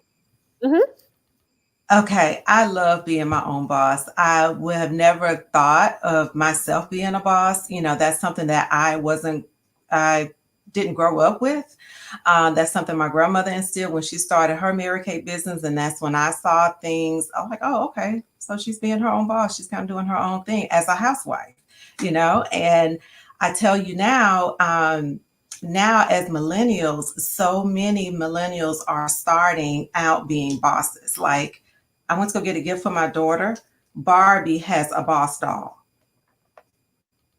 [SPEAKER 1] Mm-hmm.
[SPEAKER 7] Okay. I love being my own boss. I would have never thought of myself being a boss. That's something that I didn't grow up with. That's something my grandmother instilled when she started her Mary Kay business. And that's when I saw things. I was like, oh, okay. So she's being her own boss. She's kind of doing her own thing as a housewife, and I tell you now as millennials, so many millennials are starting out being bosses. Like, I went to go get a gift for my daughter. Barbie has a boss doll.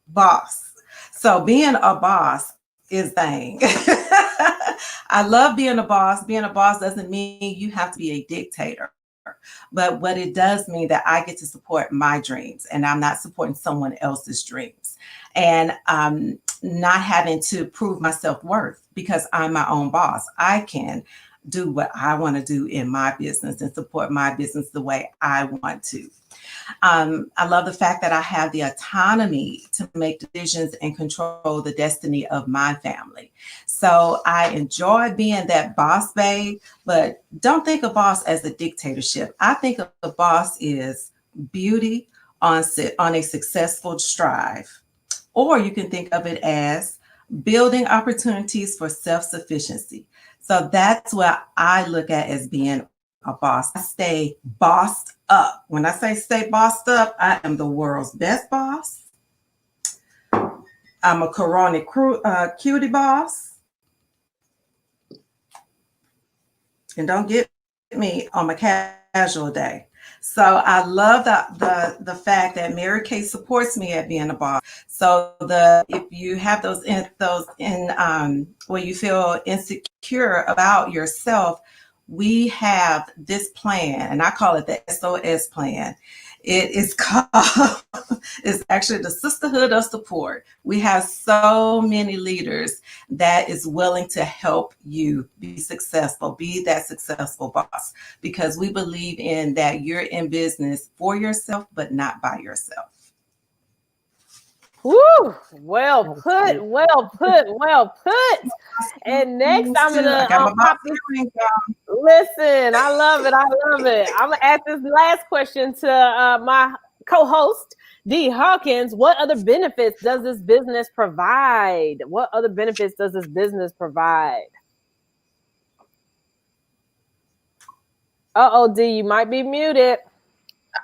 [SPEAKER 7] Boss. So being a boss is thing. I love being a boss. Being a boss doesn't mean you have to be a dictator. But what it does mean that I get to support my dreams, and I'm not supporting someone else's dreams. And not having to prove my self-worth, because I'm my own boss. I can do what I want to do in my business and support my business the way I want to. I love the fact that I have the autonomy to make decisions and control the destiny of my family. So I enjoy being that boss babe, but don't think of boss as a dictatorship. I think of the boss is beauty, on a successful strive. Or you can think of it as building opportunities for self-sufficiency. So that's what I look at as being a boss. I stay bossed up. When I say stay bossed up, I am the world's best boss. I'm a Corona cutie boss. And don't get me on my casual day. So I love the fact that Mary Kay supports me at being a boss. So if you have those where you feel insecure about yourself, we have this plan, and I call it the SOS plan. It is called, it's actually the Sisterhood of Support. We have so many leaders that is willing to help you be successful, be that successful boss, because we believe in that you're in business for yourself, but not by yourself.
[SPEAKER 1] Woo! Well put, well put, well put. And next, I'm gonna pop this. Listen, I love it. I love it. I'm gonna ask this last question to my co-host, Dee Hawkins. What other benefits does this business provide? What other benefits does this business provide? Dee, you might be muted.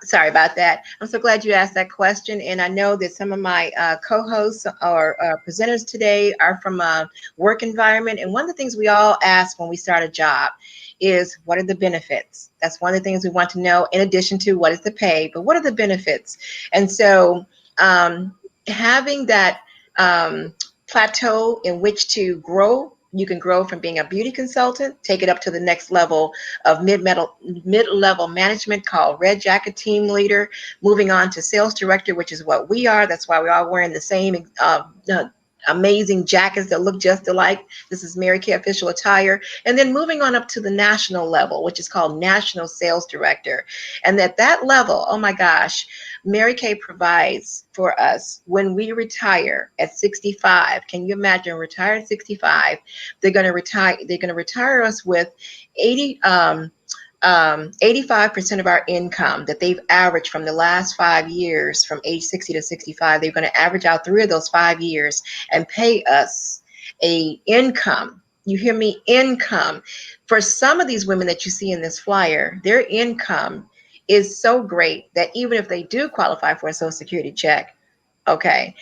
[SPEAKER 2] Sorry about that. I'm so glad you asked that question. And I know that some of my co-hosts or presenters today are from a work environment. And one of the things we all ask when we start a job is, what are the benefits? That's one of the things we want to know, in addition to what is the pay, but what are the benefits? And so having that plateau in which to grow. You can grow from being a beauty consultant, take it up to the next level of mid-level management called Red Jacket Team Leader, moving on to Sales Director, which is what we are. That's why we're all wearing the same amazing jackets that look just alike. This is Mary Kay official attire. And then moving on up to the national level, which is called National Sales Director. And at that level, oh my gosh, Mary Kay provides for us when we retire at 65. Can you imagine retire at 65? They're going to retire us with 85% of our income that they've averaged from the last 5 years, from age 60 to 65. They're going to average out 3 of those 5 years and pay us a income. You hear me? Income. For some of these women that you see in this flyer, their income is so great that even if they do qualify for a Social Security check, okay,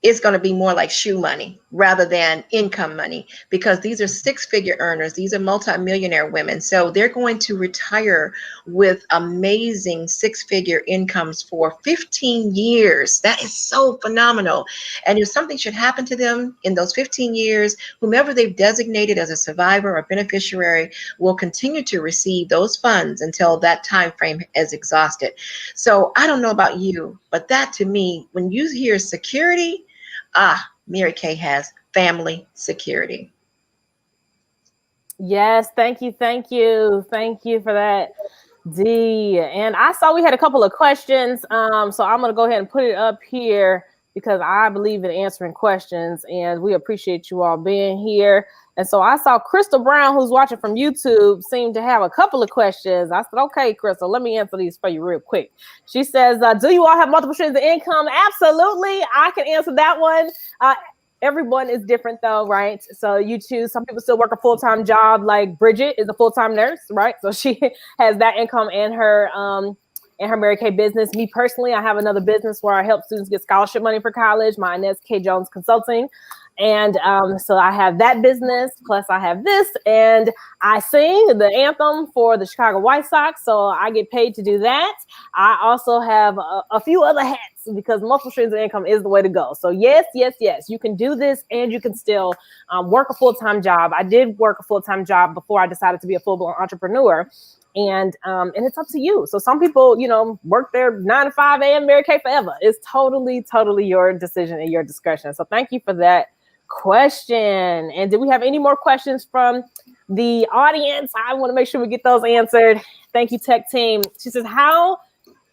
[SPEAKER 2] it's going to be more like shoe money rather than income money, because these are 6-figure earners. These are multimillionaire women. So they're going to retire with amazing 6-figure incomes for 15 years. That is so phenomenal. And if something should happen to them in those 15 years, whomever they've designated as a survivor or beneficiary will continue to receive those funds until that time frame is exhausted. So I don't know about you, but that to me, when you hear security, Mary Kay has family security.
[SPEAKER 1] Yes, thank you for that, Dee. And I saw we had a couple of questions, so I'm going to go ahead and put it up here because I believe in answering questions, and we appreciate you all being here. And so I saw Crystal Brown, who's watching from YouTube, seemed to have a couple of questions. I said, okay, Crystal, let me answer these for you real quick. She says, do you all have multiple streams of income? Absolutely. I can answer that one. Everyone is different though, right? So you choose, some people still work a full-time job, like Bridget is a full-time nurse, right? So she has that income in her Mary Kay business. Me personally, I have another business where I help students get scholarship money for college, my Inez K. Jones Consulting. And so I have that business, plus I have this, and I sing the anthem for the Chicago White Sox, so I get paid to do that. I also have a few other hats because multiple streams of income is the way to go. So yes, you can do this and you can still work a full-time job. I did work a full-time job before I decided to be a full-blown entrepreneur. And it's up to you. So some people, work their 9 to 5 a.m. Mary Kay forever. It's totally your decision and your discretion. So thank you for that question. And did we have any more questions from the audience? I want to make sure we get those answered. Thank you, tech team. She says, how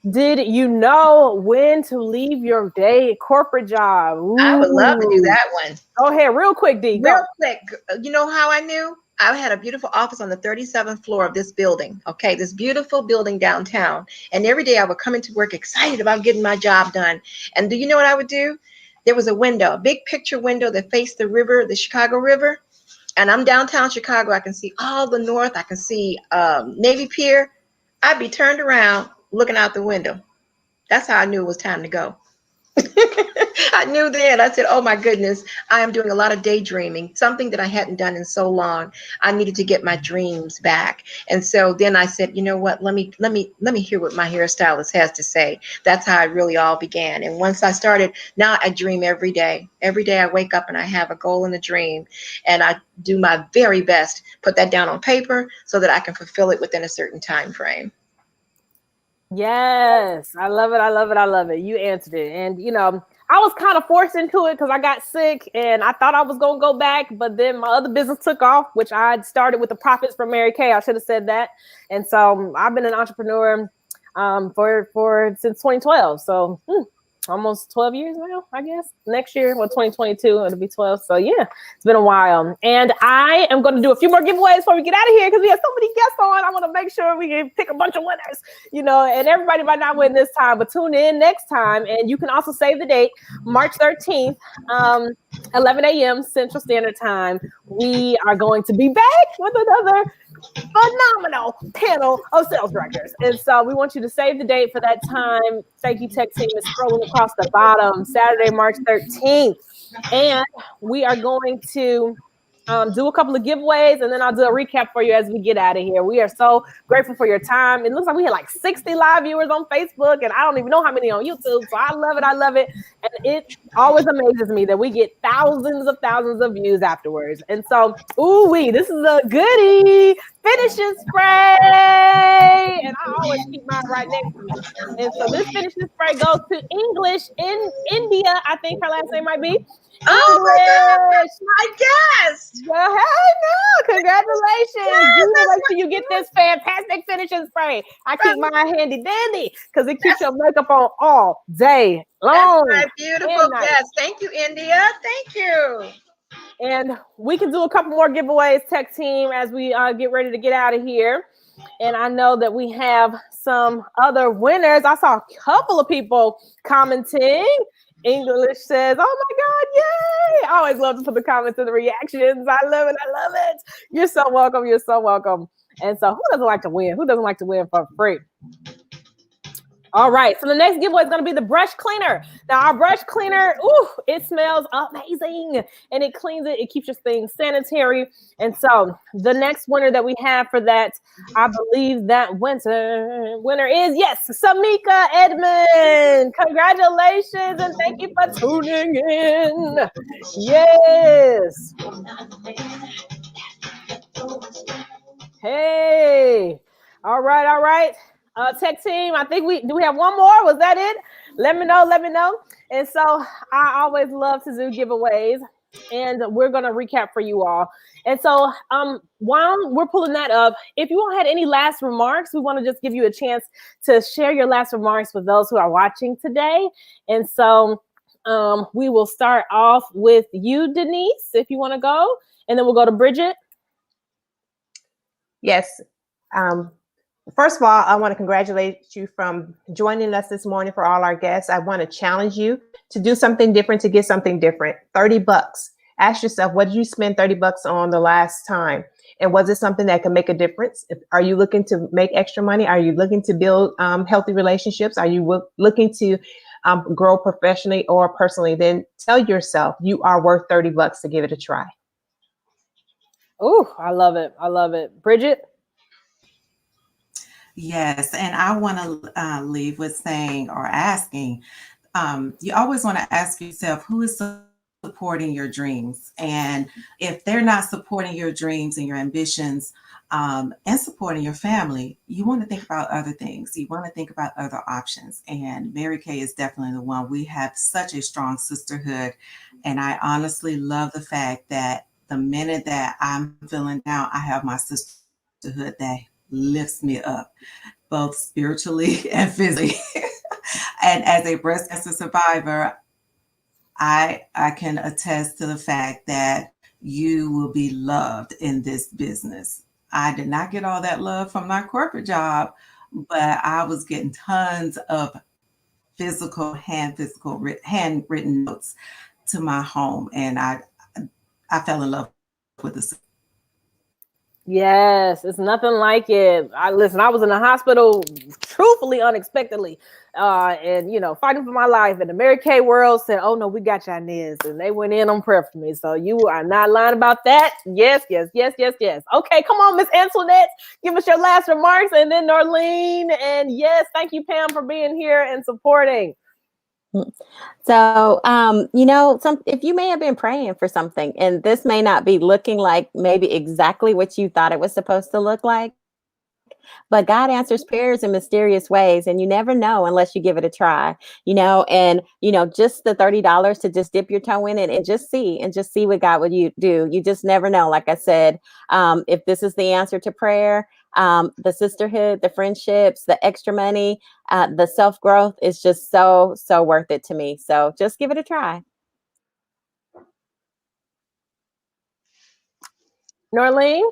[SPEAKER 1] did you know when to leave your day corporate job? Ooh.
[SPEAKER 2] I would love to do that one.
[SPEAKER 1] Go ahead, real quick, Dee.
[SPEAKER 2] Real quick. You know how I knew? I had a beautiful office on the 37th floor of this building. Okay, this beautiful building downtown. And every day I would come into work excited about getting my job done. And do you know what I would do? There was a window, a big picture window that faced the river, the Chicago River. And I'm downtown Chicago. I can see all the north. I can see Navy Pier. I'd be turned around looking out the window. That's how I knew it was time to go. I knew then. I said, oh my goodness, I am doing a lot of daydreaming, something that I hadn't done in so long. I needed to get my dreams back. And so then I said, you know what, let me hear what my hairstylist has to say. That's how it really all began. And once I started, now I dream every day. Every day I wake up and I have a goal and a dream, and I do my very best, put that down on paper so that I can fulfill it within a certain time frame.
[SPEAKER 1] Yes, I love it. I love it. I love it. You answered it. And, you know, I was kind of forced into it because I got sick and I thought I was going to go back. But then my other business took off, which I started with the Profits from Mary Kay. I should have said that. And so I've been an entrepreneur for since 2012. So almost 12 years now, I guess. Next year, well, 2022, it'll be 12. So yeah, it's been a while. And I am going to do a few more giveaways before we get out of here because we have so many guests on. I want to make sure we can pick a bunch of winners, you know, and everybody might not win this time, but tune in next time. And you can also save the date, March 13th, 11 a.m. Central Standard Time. We are going to be back with another phenomenal panel of sales directors. And so we want you to save the date for that time. Thank you, tech team. Is scrolling across the bottom, Saturday, March 13th. And we are going to do a couple of giveaways, and then I'll do a recap for you as we get out of here. We are so grateful for your time. It looks like we had like 60 live viewers on Facebook, and I don't even know how many on YouTube. So I love it. I love it. And it always amazes me that we get thousands of views afterwards. And so, this is a goodie. Finishing spray. And I always keep mine right next to me. And so this finishing spray goes to English in India. I think her last name might be.
[SPEAKER 2] Oh my gosh, my guest.
[SPEAKER 1] Well, hey, no, congratulations.
[SPEAKER 2] Yes,
[SPEAKER 1] Wait till you get this fantastic finishing spray. I keep mine handy dandy because it keeps your makeup on all day long.
[SPEAKER 2] That's my beautiful guest. Thank you, India. Thank you.
[SPEAKER 1] And we can do a couple more giveaways, tech team, as we get ready to get out of here. And I know that we have some other winners. I saw a couple of people commenting. English says, oh my God, yay. I always love to put the comments and the reactions. I love it. I love it. You're so welcome. You're so welcome. And so who doesn't like to win? Who doesn't like to win for free? All right, so the next giveaway is going to be the brush cleaner. Now, our brush cleaner, it smells amazing, and it cleans it. It keeps your thing sanitary. And so the next winner that we have for that, I believe that winner is, yes, Samika Edmonds. Congratulations, and thank you for tuning in. Yes. Hey. All right. Tech team, I think we have one more. Was that it? Let me know. And so I always love to do giveaways, and we're going to recap for you all. And so while we're pulling that up, if you all had any last remarks, we want to just give you a chance to share your last remarks with those who are watching today. And so we will start off with you, Denise, if you want to go, and then we'll go to Bridget.
[SPEAKER 3] Yes. First of all, I want to congratulate you from joining us this morning for all our guests. I want to challenge you to do something different, to get something different. $30. Ask yourself, what did you spend $30 on the last time? And was it something that can make a difference? Are you looking to make extra money? Are you looking to build healthy relationships? Are you looking to grow professionally or personally? Then tell yourself you are worth $30 to give it a try.
[SPEAKER 1] Oh, I love it. I love it. Bridget?
[SPEAKER 7] Yes, and I want to leave with saying or asking, you always want to ask yourself, who is supporting your dreams? And if they're not supporting your dreams and your ambitions and supporting your family, you want to think about other things. You want to think about other options. And Mary Kay is definitely the one. We have such a strong sisterhood. And I honestly love the fact that the minute that I'm feeling down, I have my sisterhood that lifts me up, both spiritually and physically. And as a breast cancer survivor, I can attest to the fact that, you will be loved in this business. I did not get all that love from my corporate job, but I was getting tons of handwritten notes to my home, and I fell in love with the.
[SPEAKER 1] Yes, it's nothing like it. I was in the hospital, truthfully, unexpectedly, and fighting for my life. And the Mary Kay world said, "Oh no, we got you, Inez," and they went in on prayer for me. So you are not lying about that. Yes, yes, yes, yes, yes. Okay, come on, Miss Antoinette, give us your last remarks, and then Orlean. And yes, thank you, Pam, for being here and supporting.
[SPEAKER 6] So, if you may have been praying for something and this may not be looking like maybe exactly what you thought it was supposed to look like, but God answers prayers in mysterious ways, and you never know unless you give it a try, just the $30 to just dip your toe in it and just see what God would do. You just never know. Like I said, if this is the answer to prayer, the sisterhood, the friendships, the extra money, the self-growth is just so worth it to me. So just give it a try.
[SPEAKER 1] Norlene?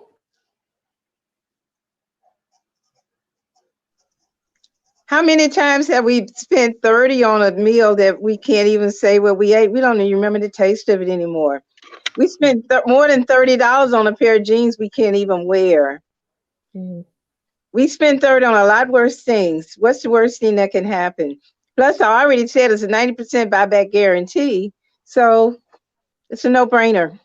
[SPEAKER 5] How many times have we spent 30 on a meal that we can't even say what we ate? We don't even remember the taste of it anymore. We spent more than $30 on a pair of jeans we can't even wear. Mm-hmm. We spend 30 on a lot worse things. What's the worst thing that can happen? Plus, I already said it's a 90% buyback guarantee. So it's a no-brainer.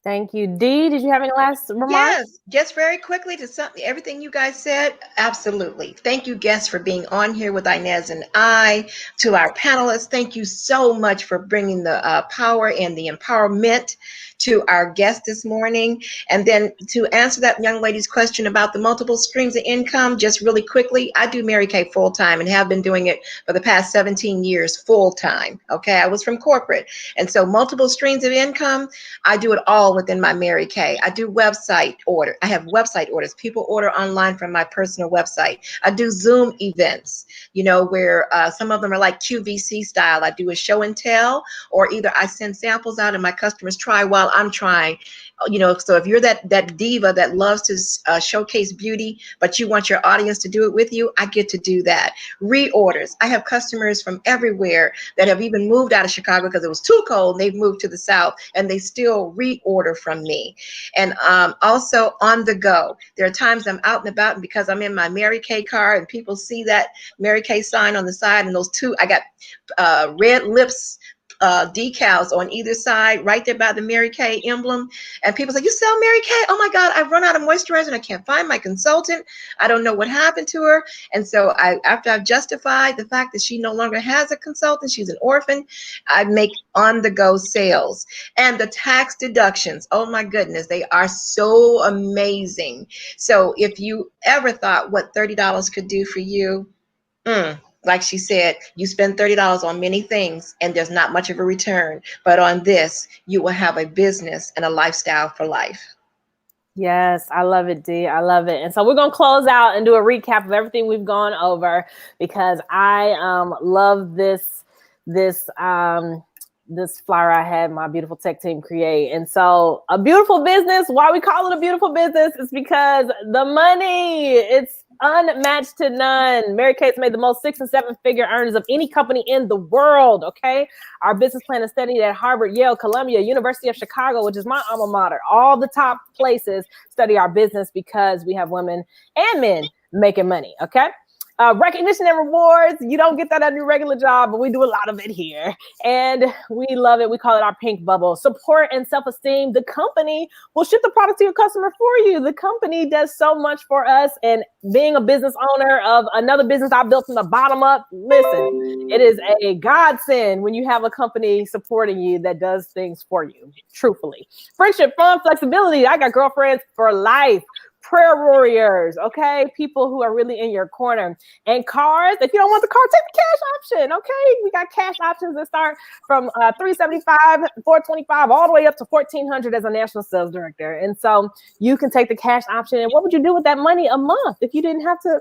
[SPEAKER 1] Thank you. Dee, did you have any last remarks?
[SPEAKER 2] Yes, just very quickly to everything you guys said. Absolutely. Thank you, guests, for being on here with Inez and I. To our panelists, thank you so much for bringing the power and the empowerment to our guest this morning. And then to answer that young lady's question about the multiple streams of income, just really quickly, I do Mary Kay full time and have been doing it for the past 17 years full time. Okay, I was from corporate. And so multiple streams of income, I do it all within my Mary Kay. I do website order. I have website orders. People order online from my personal website. I do Zoom events, where some of them are like QVC style. I do a show and tell, or either I send samples out and my customers try while I'm trying. So if you're that diva that loves to showcase beauty, but you want your audience to do it with you, I get to do that. Reorders. I have customers from everywhere that have even moved out of Chicago because it was too cold. They've moved to the South and they still reorder from me. And also on the go. There are times I'm out and about, and because I'm in my Mary Kay car and people see that Mary Kay sign on the side and those two, I got red lips decals on either side right there by the Mary Kay emblem, and people say, "You sell Mary Kay? Oh my God, I've run out of moisturizer and I can't find my consultant. I don't know what happened to her." And so after I've justified the fact that she no longer has a consultant, she's an orphan, I make on-the-go sales. And the tax deductions, oh my goodness, they are so amazing. So if you ever thought what $30 could do for you, like she said, you spend $30 on many things and there's not much of a return. But on this, you will have a business and a lifestyle for life.
[SPEAKER 1] Yes, I love it, Dee. I love it. And so we're going to close out and do a recap of everything we've gone over, because I love this flyer I had my beautiful tech team create. And so a beautiful business, why we call it a beautiful business is because the money, it's unmatched to none. Mary Kay's made the most 6- and 7-figure earners of any company in the world, okay? Our business plan is studied at Harvard, Yale, Columbia, University of Chicago, which is my alma mater. All the top places study our business because we have women and men making money, okay? Recognition and rewards, you don't get that at your regular job, but we do a lot of it here. And we love it. We call it our pink bubble. Support and self-esteem. The company will ship the product to your customer for you. The company does so much for us. And being a business owner of another business I built from the bottom up, listen, it is a godsend when you have a company supporting you that does things for you, truthfully. Friendship, fun, flexibility. I got girlfriends for life. Prayer warriors, okay? People who are really in your corner. And cars, if you don't want the car, take the cash option, okay? We got cash options that start from $375, $425, all the way up to $1,400 as a national sales director. And so you can take the cash option. And what would you do with that money a month if you didn't have to,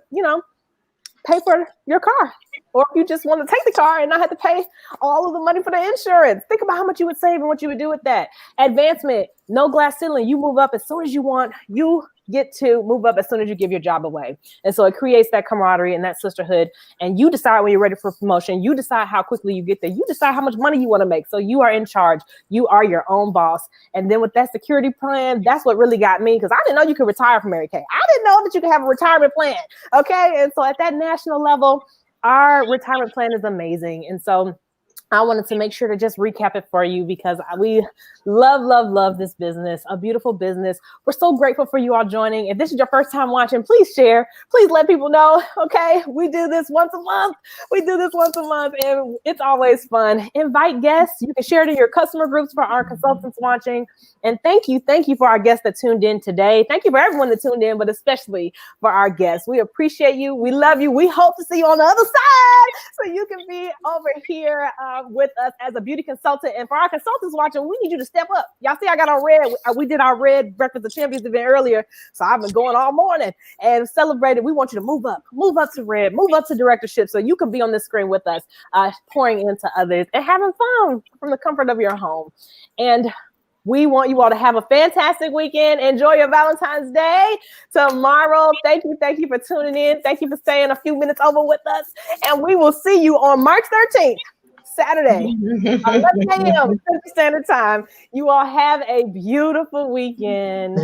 [SPEAKER 1] pay for your car. Or if you just want to take the car and not have to pay all of the money for the insurance. Think about how much you would save and what you would do with that. Advancement, no glass ceiling. You move up as soon as you want. You get to move up as soon as you give your job away. And so it creates that camaraderie and that sisterhood. And you decide when you're ready for promotion. You decide how quickly you get there. You decide how much money you want to make. So you are in charge. You are your own boss. And then with that security plan, that's what really got me, because I didn't know you could retire from Mary Kay. I didn't know that you could have a retirement plan. Okay. And so at that national level, our retirement plan is amazing. And so I wanted to make sure to just recap it for you, because we love this business, a beautiful business. We're so grateful for you all joining. If this is your first time watching, please share. Please let people know, okay? We do this once a month. And it's always fun. Invite guests. You can share it in your customer groups for our consultants watching. And thank you for our guests that tuned in today. Thank you for everyone that tuned in, but especially for our guests. We appreciate you. We love you. We hope to see you on the other side so you can be over here with us as a beauty consultant. And for our consultants watching, we need you to step up. Y'all see I got on red. We did our red Breakfast of Champions event earlier. So I've been going all morning and celebrated. We want you to move up to red, move up to directorship so you can be on the screen with us, pouring into others and having fun from the comfort of your home. And we want you all to have a fantastic weekend. Enjoy your Valentine's Day tomorrow. Thank you for tuning in. Thank you for staying a few minutes over with us. And we will see you on March 13th, Saturday, 11 a.m. Central Standard Time. You all have a beautiful weekend.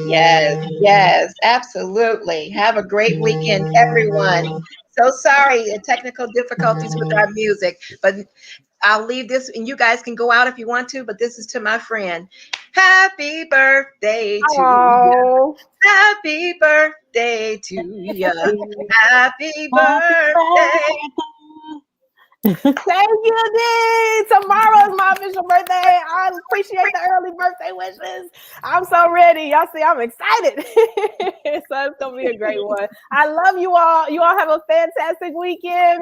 [SPEAKER 2] Yes, absolutely. Have a great weekend, everyone. So sorry, technical difficulties with our music, but I'll leave this, and you guys can go out if you want to, but this is to my friend. Happy birthday to you. Happy birthday to you. Happy birthday.
[SPEAKER 1] Thank you, Dee. Tomorrow is my official birthday. I appreciate the early birthday wishes. I'm so ready. Y'all see, I'm excited. So it's going to be a great one. I love you all. You all have a fantastic weekend.